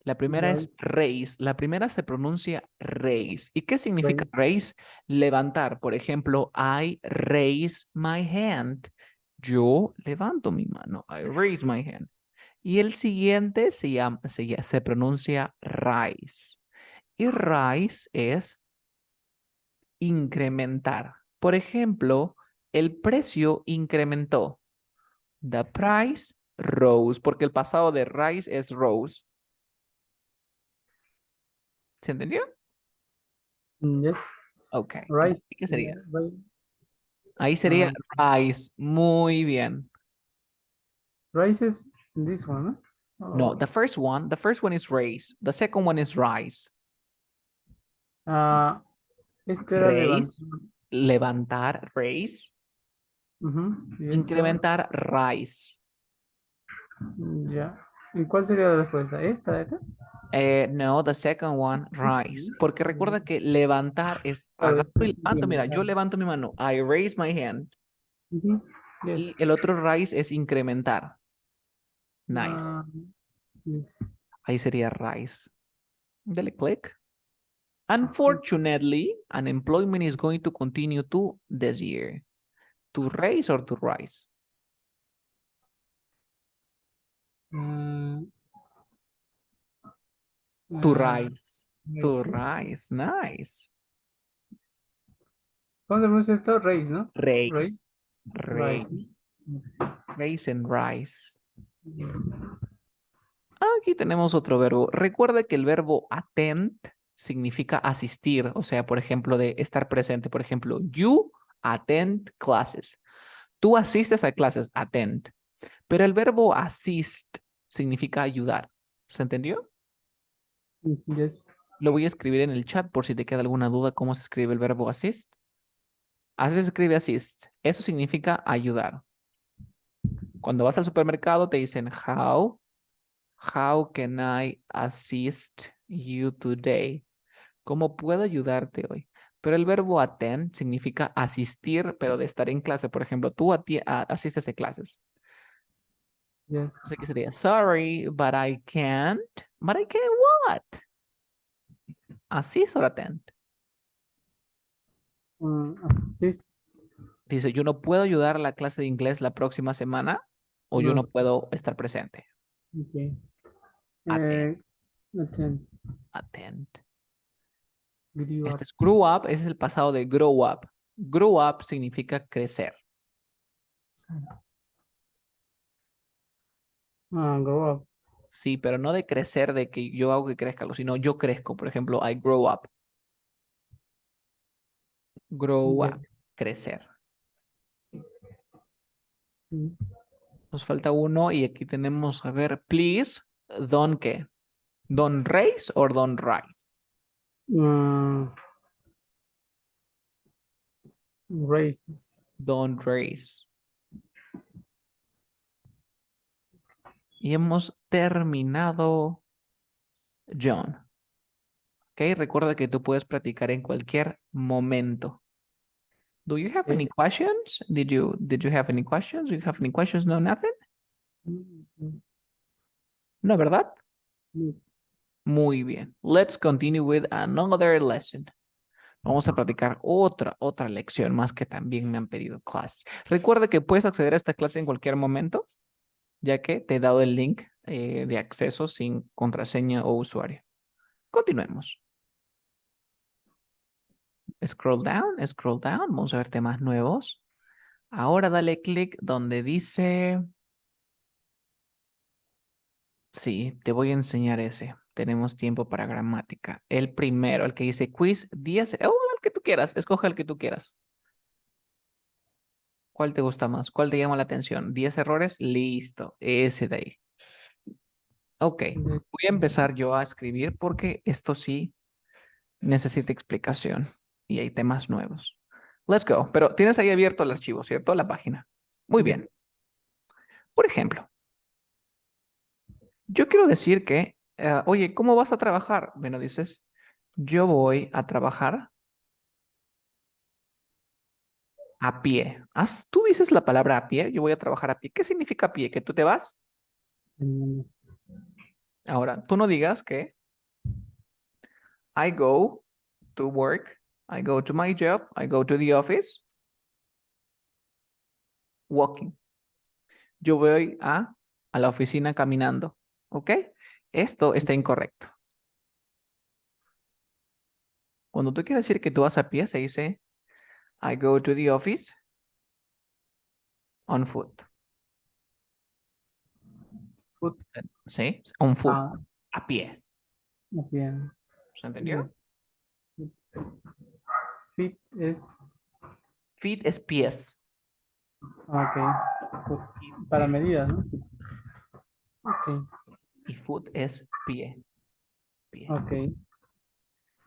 la primera es Rice. raise. La primera se pronuncia raise. ¿Y qué significa Rice. raise? Levantar. Por ejemplo, I raise my hand. Yo levanto mi mano. I raise my hand. Y el siguiente se pronuncia rise. Y rise es incrementar. Por ejemplo, el precio incrementó. The price rose, porque el pasado de rise es rose. ¿Se entendió? Yes. Ok. ¿Y Rice. qué sería? Rice. Ahí sería Uh, rise. Muy bien. rice is this one, ¿no? No, Oh, the first one is raise. The second one is rise. ah, esto era levantar. Raise, levantar, raise. Y esto, Incrementar, rise. ya. ¿Y cuál sería la respuesta? ¿Esta de acá? No, the second one, rise. Porque recuerda que levantar es Claro, agarro eso y es levanto. Mira, incrementar. yo levanto mi mano. I raise my hand. Ujú. Yes. Y el otro rise es incrementar. Nice. Ah, yes. Ahí sería rise. Dale click. Unfortunately, unemployment is going to continue to this year. To raise or to rise? Ah, To ah, rise. To rise. Nice. ¿cómo se pronuncia esto? Race, ¿no? Raise. Race. Rice, Raise. ¿no? Raise and rise. Yes. Aquí tenemos otro verbo. Recuerda que el verbo attend significa asistir, o sea, por ejemplo, de estar presente. Por ejemplo, you attend classes. Tú asistes a clases, attend. Pero el verbo assist significa ayudar. ¿Se entendió? Yes. Lo voy a escribir en el chat por si te queda alguna duda cómo se escribe el verbo assist. Así se escribe assist. Eso significa ayudar. Cuando vas al supermercado te dicen how can I assist you today? ¿Cómo puedo ayudarte hoy? Pero el verbo attend significa asistir, pero de estar en clase. Por ejemplo, tú asistes a clases. Yes. Así que sería, sorry, but I can't. But I can't what? Assist or attend. Assist. Dice, yo no puedo ayudar a la clase de inglés la próxima semana o yo No. no puedo estar presente. Okay. Attend, Attend. attend. Grew up. Este es grow up, ese es el pasado de grow up. Grow up significa crecer. Grow up. Sí, pero no de crecer, de que yo hago que crezca, sino yo crezco. Por ejemplo, I grow up. Grow Yes. up, crecer. Mm. Nos falta uno y aquí tenemos, a ver, please, don't qué. Don't raise or don't rise. Uh, Raise. Don't raise. Y hemos terminado, John. Ok, recuerda que tú puedes practicar en cualquier momento. Do you have Okay. any questions? Did you have any questions? Do you have any questions? No, nothing? No, ¿verdad? Muy bien. Let's continue with another lesson. Vamos a practicar otra lección más que también me han pedido clases. Recuerda que puedes acceder a esta clase en cualquier momento, ya que te he dado el link de acceso sin contraseña o usuario. Continuemos. Scroll down, scroll down. Vamos a ver temas nuevos. Ahora dale clic donde dice... Sí, te voy a enseñar ese. Tenemos tiempo para gramática. El primero, el que dice quiz 10. Oh, el que tú quieras. Escoge el que tú quieras. ¿Cuál te gusta más? ¿Cuál te llama la atención? ¿10 errores? Listo. Ese de ahí. Ok. Voy a empezar yo a escribir porque esto sí necesita explicación. Y hay temas nuevos. Let's go. Pero tienes ahí abierto el archivo, ¿cierto? La página. Muy Yes. bien. Por ejemplo, yo quiero decir que, oye, ¿cómo vas a trabajar? Bueno, dices, yo voy a trabajar a pie. Tú dices la palabra a pie, yo voy a trabajar a pie. ¿Qué significa a pie? ¿Que tú te vas? Mm, Ahora, tú no digas que I go to work, I go to my job, I go to the office, walking. Yo voy a la oficina caminando. ¿Ok? Esto está incorrecto. Cuando tú quieres decir que tú vas a pie, se dice I go to the office on foot. Foot. ¿Sí? On foot. Ah, A pie. bien. ¿Se entendió? Yes. Feet es. Feet es pies. Okay. Foot. Y, Para y- medidas, ¿no? Okay. y foot es pie. Pie. Okay.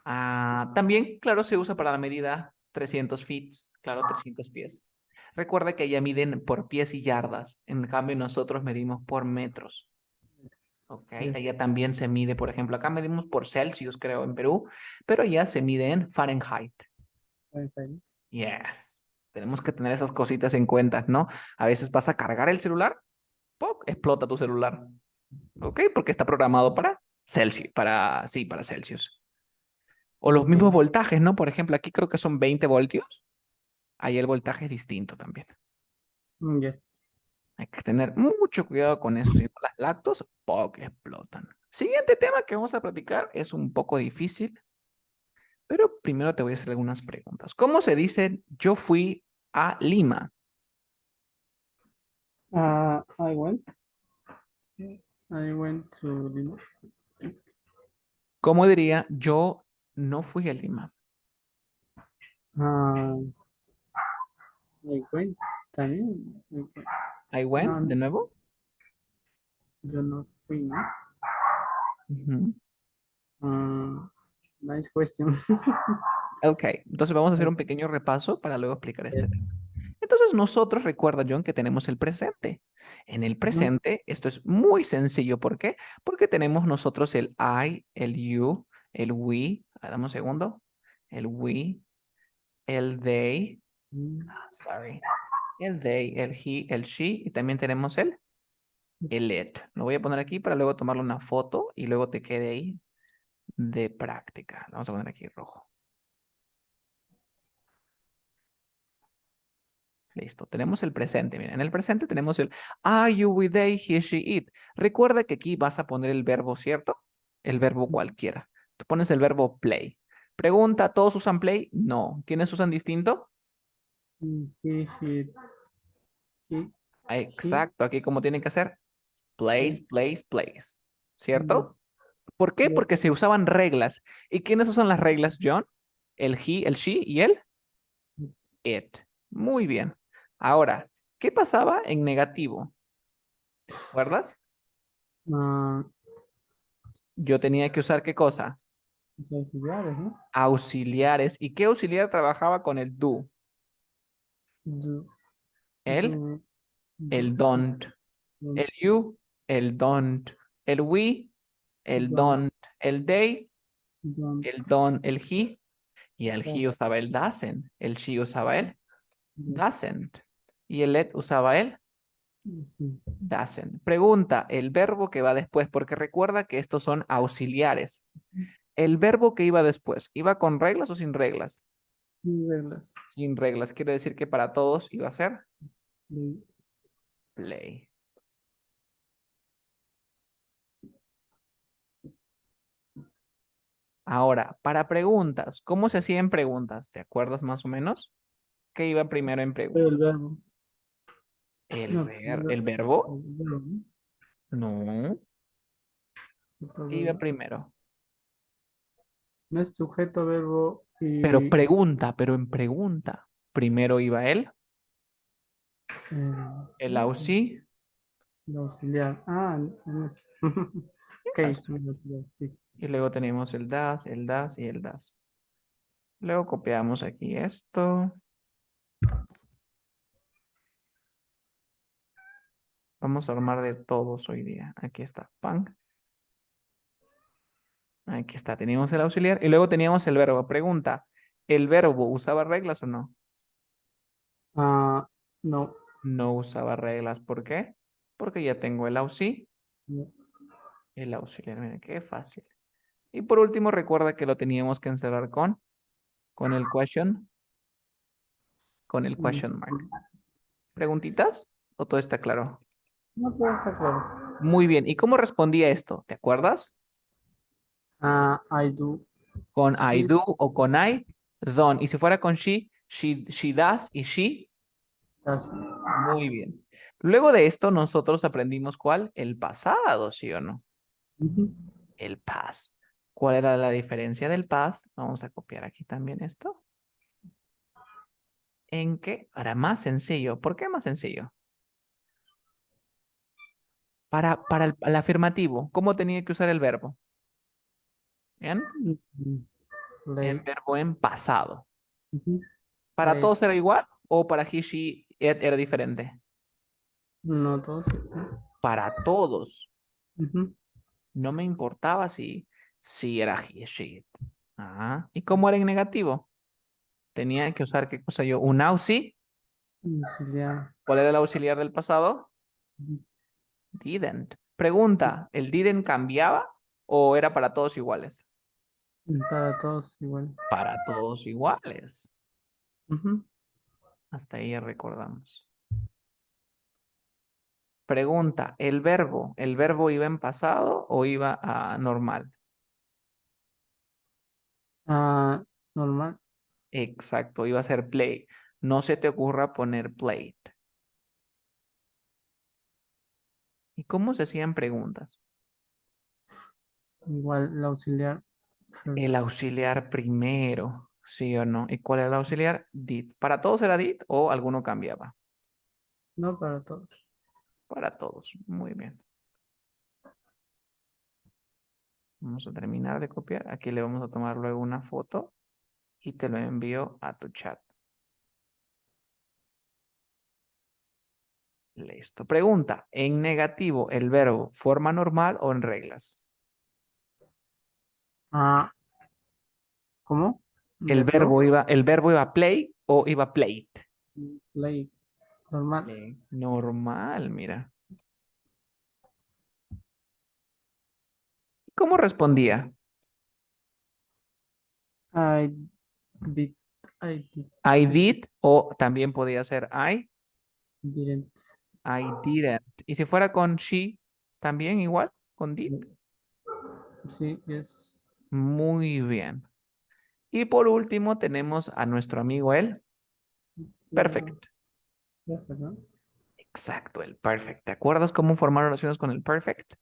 También, claro, se usa para la medida 300 feet, claro, 300 pies. Recuerda que allá miden por pies y yardas, en cambio nosotros medimos por metros, ¿ok? Yes. Allá también se mide, por ejemplo, acá medimos por Celsius, creo, en Perú, pero allá se mide en Fahrenheit. Okay. Yes. Tenemos que tener esas cositas en cuenta, ¿no? A veces vas a cargar el celular, ¡poc! Explota tu celular, ¿ok? Porque está programado para Celsius, sí, para Celsius. O los Okay. mismos voltajes, ¿no? Por ejemplo, aquí creo que son 20 voltios. Ahí el voltaje es distinto también. Yes. Hay que tener mucho cuidado con eso. Si no, las lactos, ¡poc! Explotan. Siguiente tema que vamos a platicar es un poco difícil, pero primero te voy a hacer algunas preguntas. ¿Cómo se dice yo fui a Lima? I went. I went to the. ¿Cómo diría yo no fui a Lima? Ah, I went también. I went, No, de nuevo. yo no fui, ¿no? Ujú. Nice question. Ok, entonces vamos a hacer I- un pequeño repaso para luego explicar este Yes. tema. Entonces nosotros, recuerda, John, que tenemos el presente. En el Ujú. presente, esto es muy sencillo. ¿Por qué? Porque tenemos nosotros el I, el you, el we. Dame un segundo. El we, el they. Mm, Sorry. El they, el he, el she. Y también tenemos el el it. Lo voy a poner aquí para luego tomarle una foto y luego te quede ahí de práctica. Lo vamos a poner aquí rojo. Listo, tenemos el presente. Miren, en el presente tenemos el are you with they, he, she, it. Recuerda que aquí vas a poner el verbo, ¿cierto? El verbo cualquiera. Tú pones el verbo play. Pregunta, ¿todos usan play? No. ¿Quiénes usan distinto? He, he, Ah, he, exacto, aquí como tienen que hacer. Plays, he, plays, plays. yes, ¿Cierto? ¿Por qué? yes. Porque se usaban reglas. ¿Y quiénes usan las reglas, John? El he, el she y el it. Muy bien. Ahora, ¿qué pasaba en negativo? ¿Recuerdas? Ah, Yo tenía que usar ¿qué cosa? los auxiliares, ¿no? Auxiliares. ¿Y qué auxiliar trabajaba con el do? Do, El, do, do, el don't. do, El you, el don't. El we, el don't, don't. El they, don't, el don't. El he. Y el he does, usaba el doesn't. El she usaba el yes, doesn't. Y el let usaba el sí. doesn't. Pregunta, el verbo que va después, porque recuerda que estos son auxiliares. El verbo que iba después, ¿iba con reglas o sin reglas? Sí, verlas. Sin reglas. Quiere decir que para todos iba a ser De- play. Ahora, para preguntas, ¿cómo se hacían preguntas? ¿Te acuerdas más o menos? ¿Qué iba primero en El preguntas? verbo. No, ¿El verbo? el verbo, ¿no? No. Sujeto, ¿Qué iba verbo. primero? No es sujeto, verbo Pero y pregunta, pero en pregunta. Primero iba el el, auxi, el auxiliar. Ah, ok, yes, el auxiliar, sí. y luego tenemos el das, el das y el das. Luego copiamos aquí esto. Vamos a armar de todos hoy día. Aquí está, pan. Aquí está, teníamos el auxiliar y luego teníamos el verbo. Pregunta, ¿el verbo usaba reglas o no? Ah, no, No usaba reglas. ¿Por qué? Porque ya tengo el auxi, no. el auxiliar. Mira, qué fácil. Y por último, recuerda que lo teníamos que encerrar con el con el Mm, question mark. ¿Preguntitas? ¿O todo está claro? no te vas a acordar. Muy bien. ¿Y cómo respondía esto? ¿Te acuerdas? Ah, I do. ¿Con I She do o con I don't? Y si fuera con she does y she. does. Muy bien. Luego de esto, nosotros aprendimos cuál? El pasado, ¿sí o no? Ujú. El past. ¿Cuál era la diferencia del past? Vamos a copiar aquí también esto. ¿En qué? Para más sencillo. ¿Por qué más sencillo? Para el afirmativo, ¿cómo tenía que usar el verbo? ¿Bien? Mm, El Play. verbo en pasado. Ujú. ¿Para Play. todos era igual o para he, she, it era diferente? No, todos. ¿No? Para todos. Ujú. No me importaba si era he, she, it. Ah, ¿y cómo era en negativo? Tenía que usar, ¿qué cosa yo? Un auxi. Auxiliar. ¿Cuál era el auxiliar del pasado? Ujú. Didn't. Pregunta, ¿el didn't cambiaba o era para todos iguales? Para todos igual. Para todos iguales. Ujú. Hasta ahí ya recordamos. Pregunta, ¿el verbo iba en pasado o iba a normal? Ah, normal. Exacto, iba a ser play. No se te ocurra poner played. ¿Y cómo se hacían preguntas? Igual el auxiliar. El First. auxiliar primero, ¿sí o no? ¿Y cuál era el auxiliar? Did. ¿Para todos era did o alguno cambiaba? No para todos. Para todos. Muy bien. Vamos a terminar de copiar. Aquí le vamos a tomar luego una foto y te lo envío a tu chat. Listo. Pregunta, en negativo, ¿el verbo forma normal o en reglas? Ah, ¿cómo? Negativo. El verbo iba play o iba played. Play. Normal. Play. Normal, mira. ¿Cómo respondía? I did. I did. I did o también podía ser Didn't. I didn't. Y si fuera con she, también igual, con did. Sí, yes. Muy bien. Y por último tenemos a nuestro amigo el Yeah, perfect. perfect, ¿no? Exacto, el perfect. ¿Te acuerdas cómo formar oraciones con el perfect?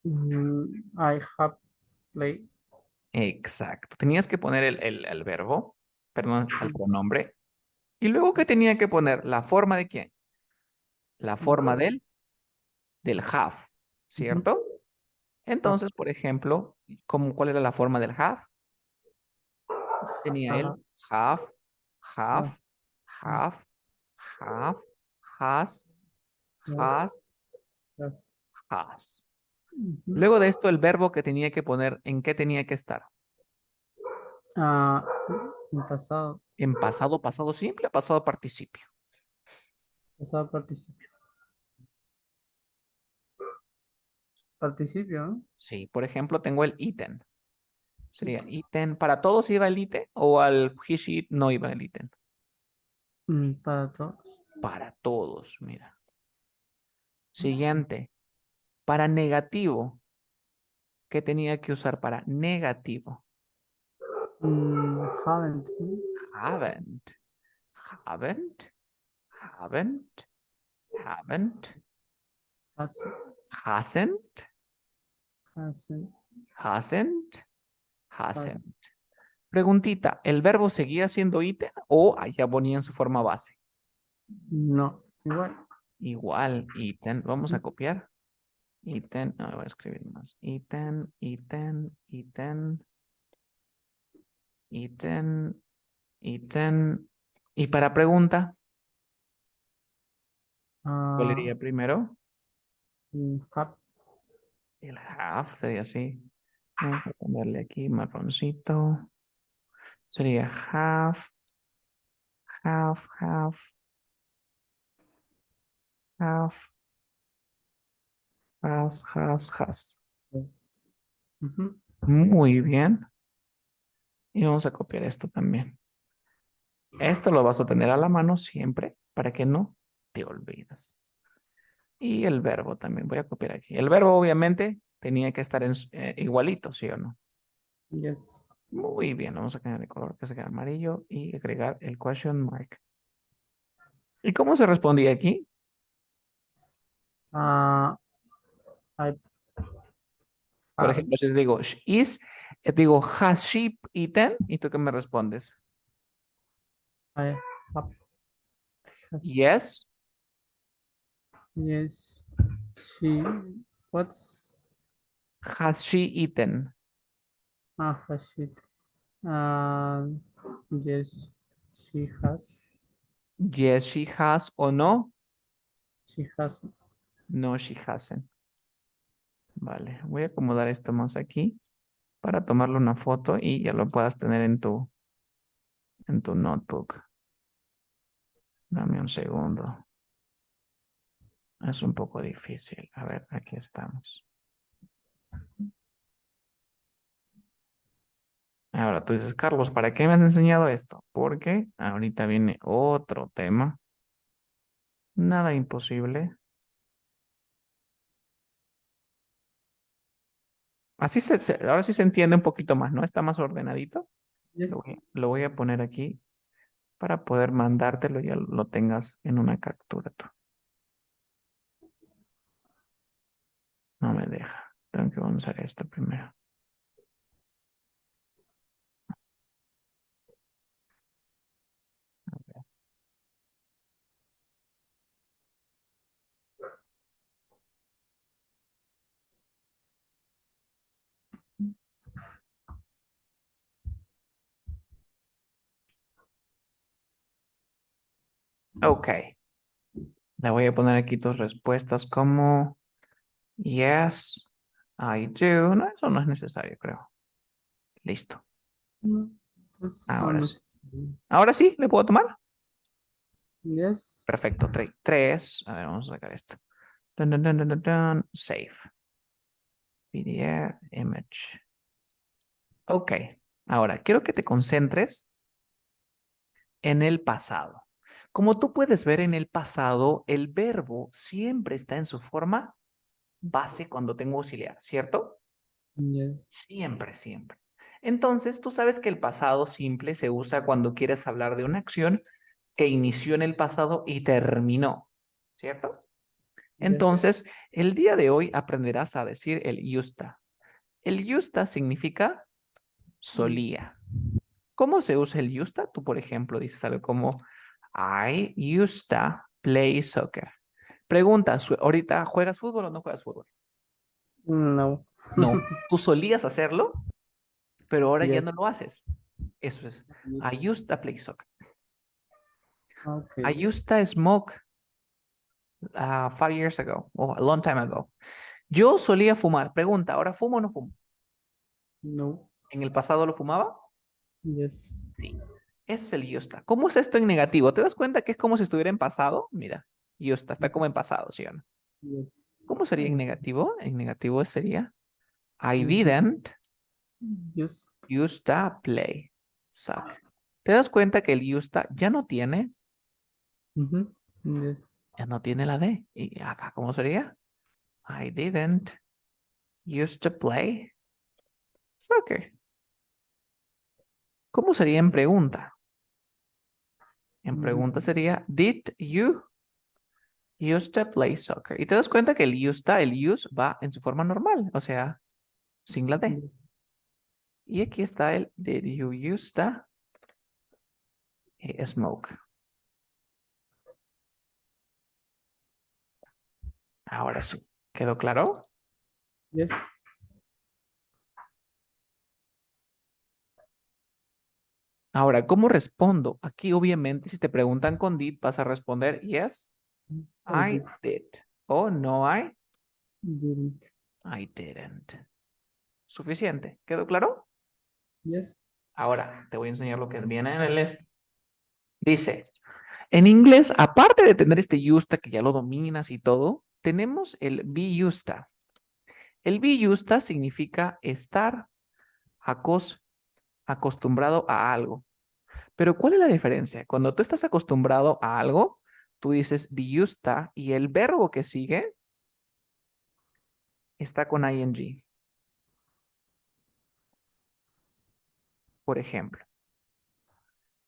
I have played. Exacto. Tenías que poner el verbo, perdón, el pronombre. Y luego, ¿qué tenía que poner? ¿La forma de quién? La forma del have, Ujú. ¿cierto? Have, Entonces, por ejemplo, ¿cuál era la forma del have? Tenía have, el have, have, have, have, have, have, has, has, has, has. has. Ujú. Luego de esto, el verbo que tenía que poner, ¿en qué tenía que estar? Ah, en pasado, En pasado, pasado simple, pasado participio. pasado participio. Participio, ¿no? Sí, por ejemplo, tengo el eaten. Sería eaten. ¿Para todos iba el eaten o al he, she, it no iba el eaten? Para todos. Para todos, mira. Sí. Siguiente. Para negativo, ¿qué tenía que usar para negativo? Haven't. Haven't, haven't, haven't, haven't, Hasn't. hasn't, Hasn't. hasn't, hasn't. Hasn't. Preguntita, ¿el verbo seguía siendo ítem o ya ponía en su forma base? No, igual. Igual, ítem. Vamos a copiar. Ítem, no, voy a escribir más. Ítem, ítem, ítem, ítem, ítem. Y para pregunta, ¿cuál Ah, iría primero? have. El have sería así. Vamos a ponerle aquí marroncito. Sería have, have, have, have, has. Yes. Ujú. Muy bien. Y vamos a copiar esto también. Esto lo vas a tener a la mano siempre para que no te olvides. Y el verbo también. Voy a copiar aquí. El verbo obviamente tenía que estar igualito, ¿sí o no? Yes. Muy bien. Vamos a cambiar de color que se quede amarillo y agregar el question mark. ¿Y cómo se respondía aquí? Ah, I Por have. ejemplo, si les digo, digo, has she eaten? ¿Y tú qué me respondes? I have. Has. Yes. Yes. She. What's. Has she eaten? Has she? Uh, yes. She has. Yes, she has o no. She has. No, she hasn't. Vale, voy a acomodar esto más aquí para tomarle una foto y ya lo puedas tener en tu notebook. Dame un segundo. Es un poco difícil. A ver, aquí estamos. Ahora tú dices, Carlos, ¿para qué me has enseñado esto? Porque ahorita viene otro tema. Nada imposible. Ahora sí se entiende un poquito más, ¿no? Está más ordenadito. Yes. Lo voy a poner aquí para poder mandártelo y ya lo tengas en una captura tú. No me deja. Tengo que avanzar esto primero. Ok. Le voy a poner aquí tus respuestas como yes, I do. No, eso no es necesario, creo. Listo. Pues no Ahora sí. necesito. Ahora sí, ¿le puedo tomar? Yes. Perfecto. Tres. A ver, vamos a sacar esto. Dun, dun, dun, dun, dun, dun. Save. PDF image. Ok, ahora quiero que te concentres en el pasado. Como tú puedes ver en el pasado, el verbo siempre está en su forma base cuando tengo auxiliar, ¿cierto? Yes. Siempre, siempre. Entonces, tú sabes que el pasado simple se usa cuando quieres hablar de una acción que inició en el pasado y terminó, ¿cierto? Yes. Entonces, el día de hoy aprenderás a decir el yusta. El yusta significa solía. ¿Cómo se usa el yusta? Tú, por ejemplo, dices algo como I used to play soccer. Pregunta, ¿ahorita juegas fútbol o no juegas fútbol? No. No, tú solías hacerlo, pero ahora ya Yes. no lo haces. Eso es, I used to play soccer. I Okay. used to smoke 5 years ago, o a long time ago. Yo solía fumar. Pregunta, ¿ahora fumo o no fumo? No. ¿En el pasado lo fumaba? Yes. Sí. Eso es el yusta. ¿Cómo es esto en negativo? ¿Te das cuenta que es como si estuviera en pasado? Mira, yusta, está como en pasado, ¿sí o no? Yes. ¿Cómo sería en negativo? En negativo sería I Did didn't just. used to play soccer. ¿Te das cuenta que el used to Mhm. Yes. ya no tiene la D? ¿Y acá cómo sería? I didn't used to play soccer. ¿Cómo sería en pregunta? En Did pregunta sería Did you used to play soccer? Y te das cuenta que el used to, el use va en su forma normal, o sea, sin la D. yes. Y aquí está el Did you used to smoke? Ahora sí. ¿Quedó claro? Yes. Ahora, ¿cómo respondo? Aquí, obviamente, si te preguntan con did, vas a responder yes, I I did. did. O no, Didn't. I didn't. Suficiente. ¿Quedó claro? Yes. Ahora, te voy a enseñar lo que viene en el este. Dice, en inglés, aparte de tener este yusta que ya lo dominas y todo, tenemos el be yusta. El be yusta significa estar acostumbrado a algo. Pero ¿cuál es la diferencia? Cuando tú estás acostumbrado a algo, tú dices be used to y el verbo que sigue está con ing. Por ejemplo,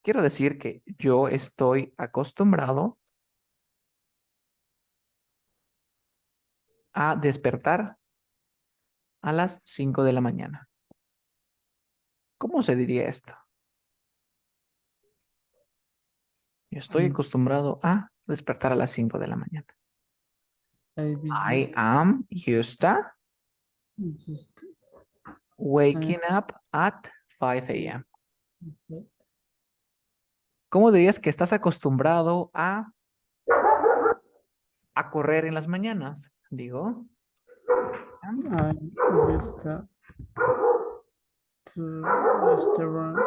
quiero decir que yo estoy acostumbrado a despertar a las 5 de la mañana. ¿Cómo se diría esto? Yo estoy Mm, acostumbrado a despertar a las 5 de la mañana. I did I am used to just. I, waking up at 5 a.m. ¿Cómo dirías que estás acostumbrado a correr en las mañanas? Digo, I used to restaurant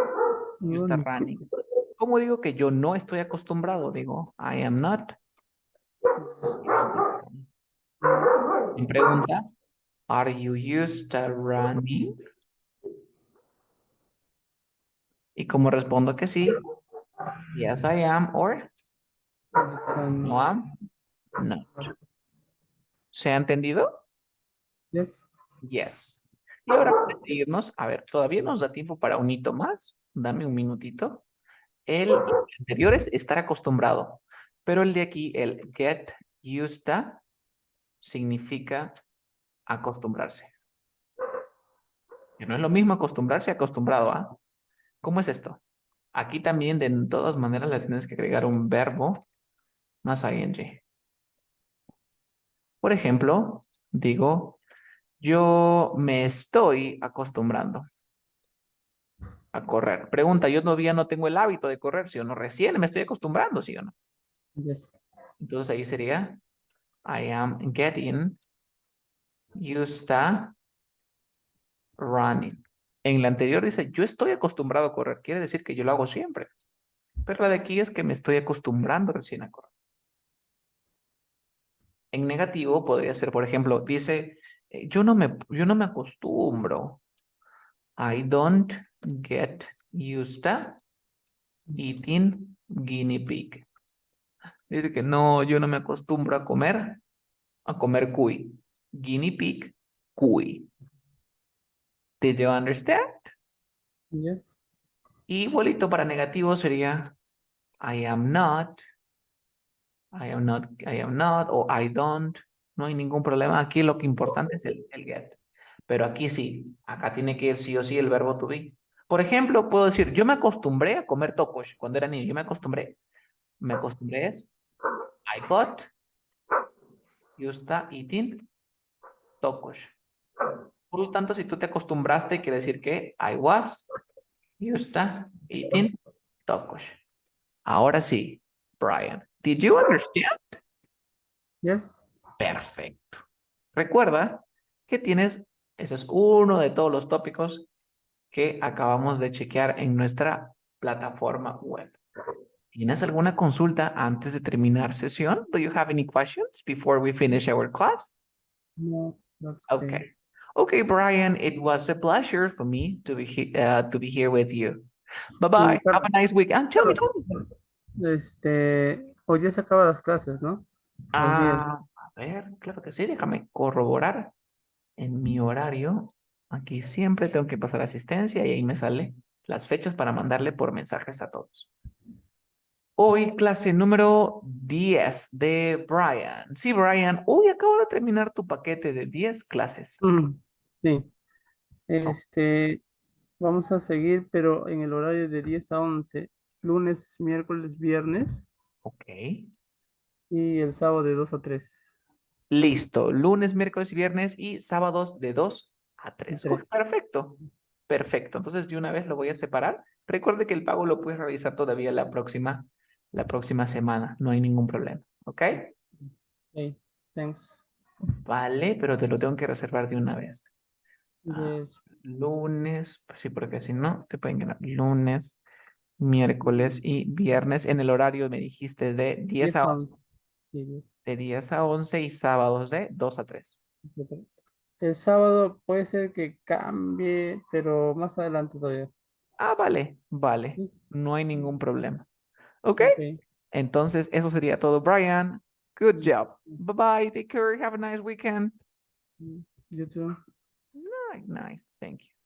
you start running. running. ¿Cómo digo que yo no estoy acostumbrado? Digo, I am not used to running. En pregunta, are you used to running? Y como respondo que sí, yes I am or no am not. ¿Se ha entendido? Yes. Yes. Y ahora para irnos, a ver, todavía nos da tiempo para un hito más. Dame un minutito. El anterior es estar acostumbrado, pero el de aquí, el get used to, significa acostumbrarse. Que no es lo mismo acostumbrarse a acostumbrado a. ¿Cómo es esto? Aquí también de todas maneras le tienes que agregar un verbo más ing. Por ejemplo, digo, yo me estoy acostumbrando a correr. Pregunta, yo todavía no tengo el hábito de correr, ¿sí o no? Recién me estoy acostumbrando, ¿sí o no? Yes. Entonces ahí sería, I am getting used to running. En la anterior dice, yo estoy acostumbrado a correr. Quiere decir que yo lo hago siempre. Pero la de aquí es que me estoy acostumbrando recién a correr. En negativo podría ser, por ejemplo, dice, yo no me acostumbro. I don't get used to eating guinea pig. Dice que no, yo no me acostumbro a comer cuy. Guinea pig, cuy. Did you understand? Yes. Y igualito para negativo sería I am not, o I don't. No hay ningún problema. Aquí lo que importante es el get. Pero aquí sí, acá tiene que ir sí o sí el verbo to be. Por ejemplo, puedo decir, yo me acostumbré a comer tacos cuando era niño. Yo me acostumbré. Me acostumbré es I got used to eating tacos. Por lo tanto, si tú te acostumbraste, quiere decir que I was used to eating tacos. Ahora sí, Brian. Did you understand? Yes. Perfecto. Recuerda que ese es uno de todos los tópicos que acabamos de chequear en nuestra plataforma web. ¿Tienes alguna consulta antes de terminar sesión? Do you have any questions before we finish our class? No, that's okay. Okay. Okay, Brian, it was a pleasure for me to be here with you. Bye-bye. Have a nice week. Tell me. Hoy día se acaban las clases, ¿no? Hoy día. A ver, claro que sí, déjame corroborar en mi horario. Aquí siempre tengo que pasar asistencia y ahí me sale las fechas para mandarle por mensajes a todos. Hoy clase número 10 de Brian. Sí, Brian, hoy acabo de terminar tu paquete de 10 clases. Sí. Oh, Vamos a seguir, pero en el horario de 10 a 11, lunes, miércoles, viernes ok. y el sábado de 2 a 3. Listo. Lunes, miércoles y viernes y sábados de 2 a 3. Ok, 3. perfecto. Perfecto. Entonces, de una vez lo voy a separar. Recuerde que el pago lo puedes realizar todavía la próxima semana. No hay ningún problema. ¿Ok? Okay, thanks. Vale, pero te lo tengo que reservar de una vez. Yes. Lunes, pues sí, porque si no, te pueden ganar. Lunes, miércoles y viernes en el horario me dijiste de 10 10 a a 11. 11. Sí, 10 De 10 a 11 y sábados de 2 a 3. a 3. El sábado puede ser que cambie, pero más adelante todavía. Vale, vale. Sí, No hay ningún problema. ¿Ok? ok. Entonces, eso sería todo, Brian. Good job. Bye bye. Take care. Have a nice weekend. You too. Nice. Thank you.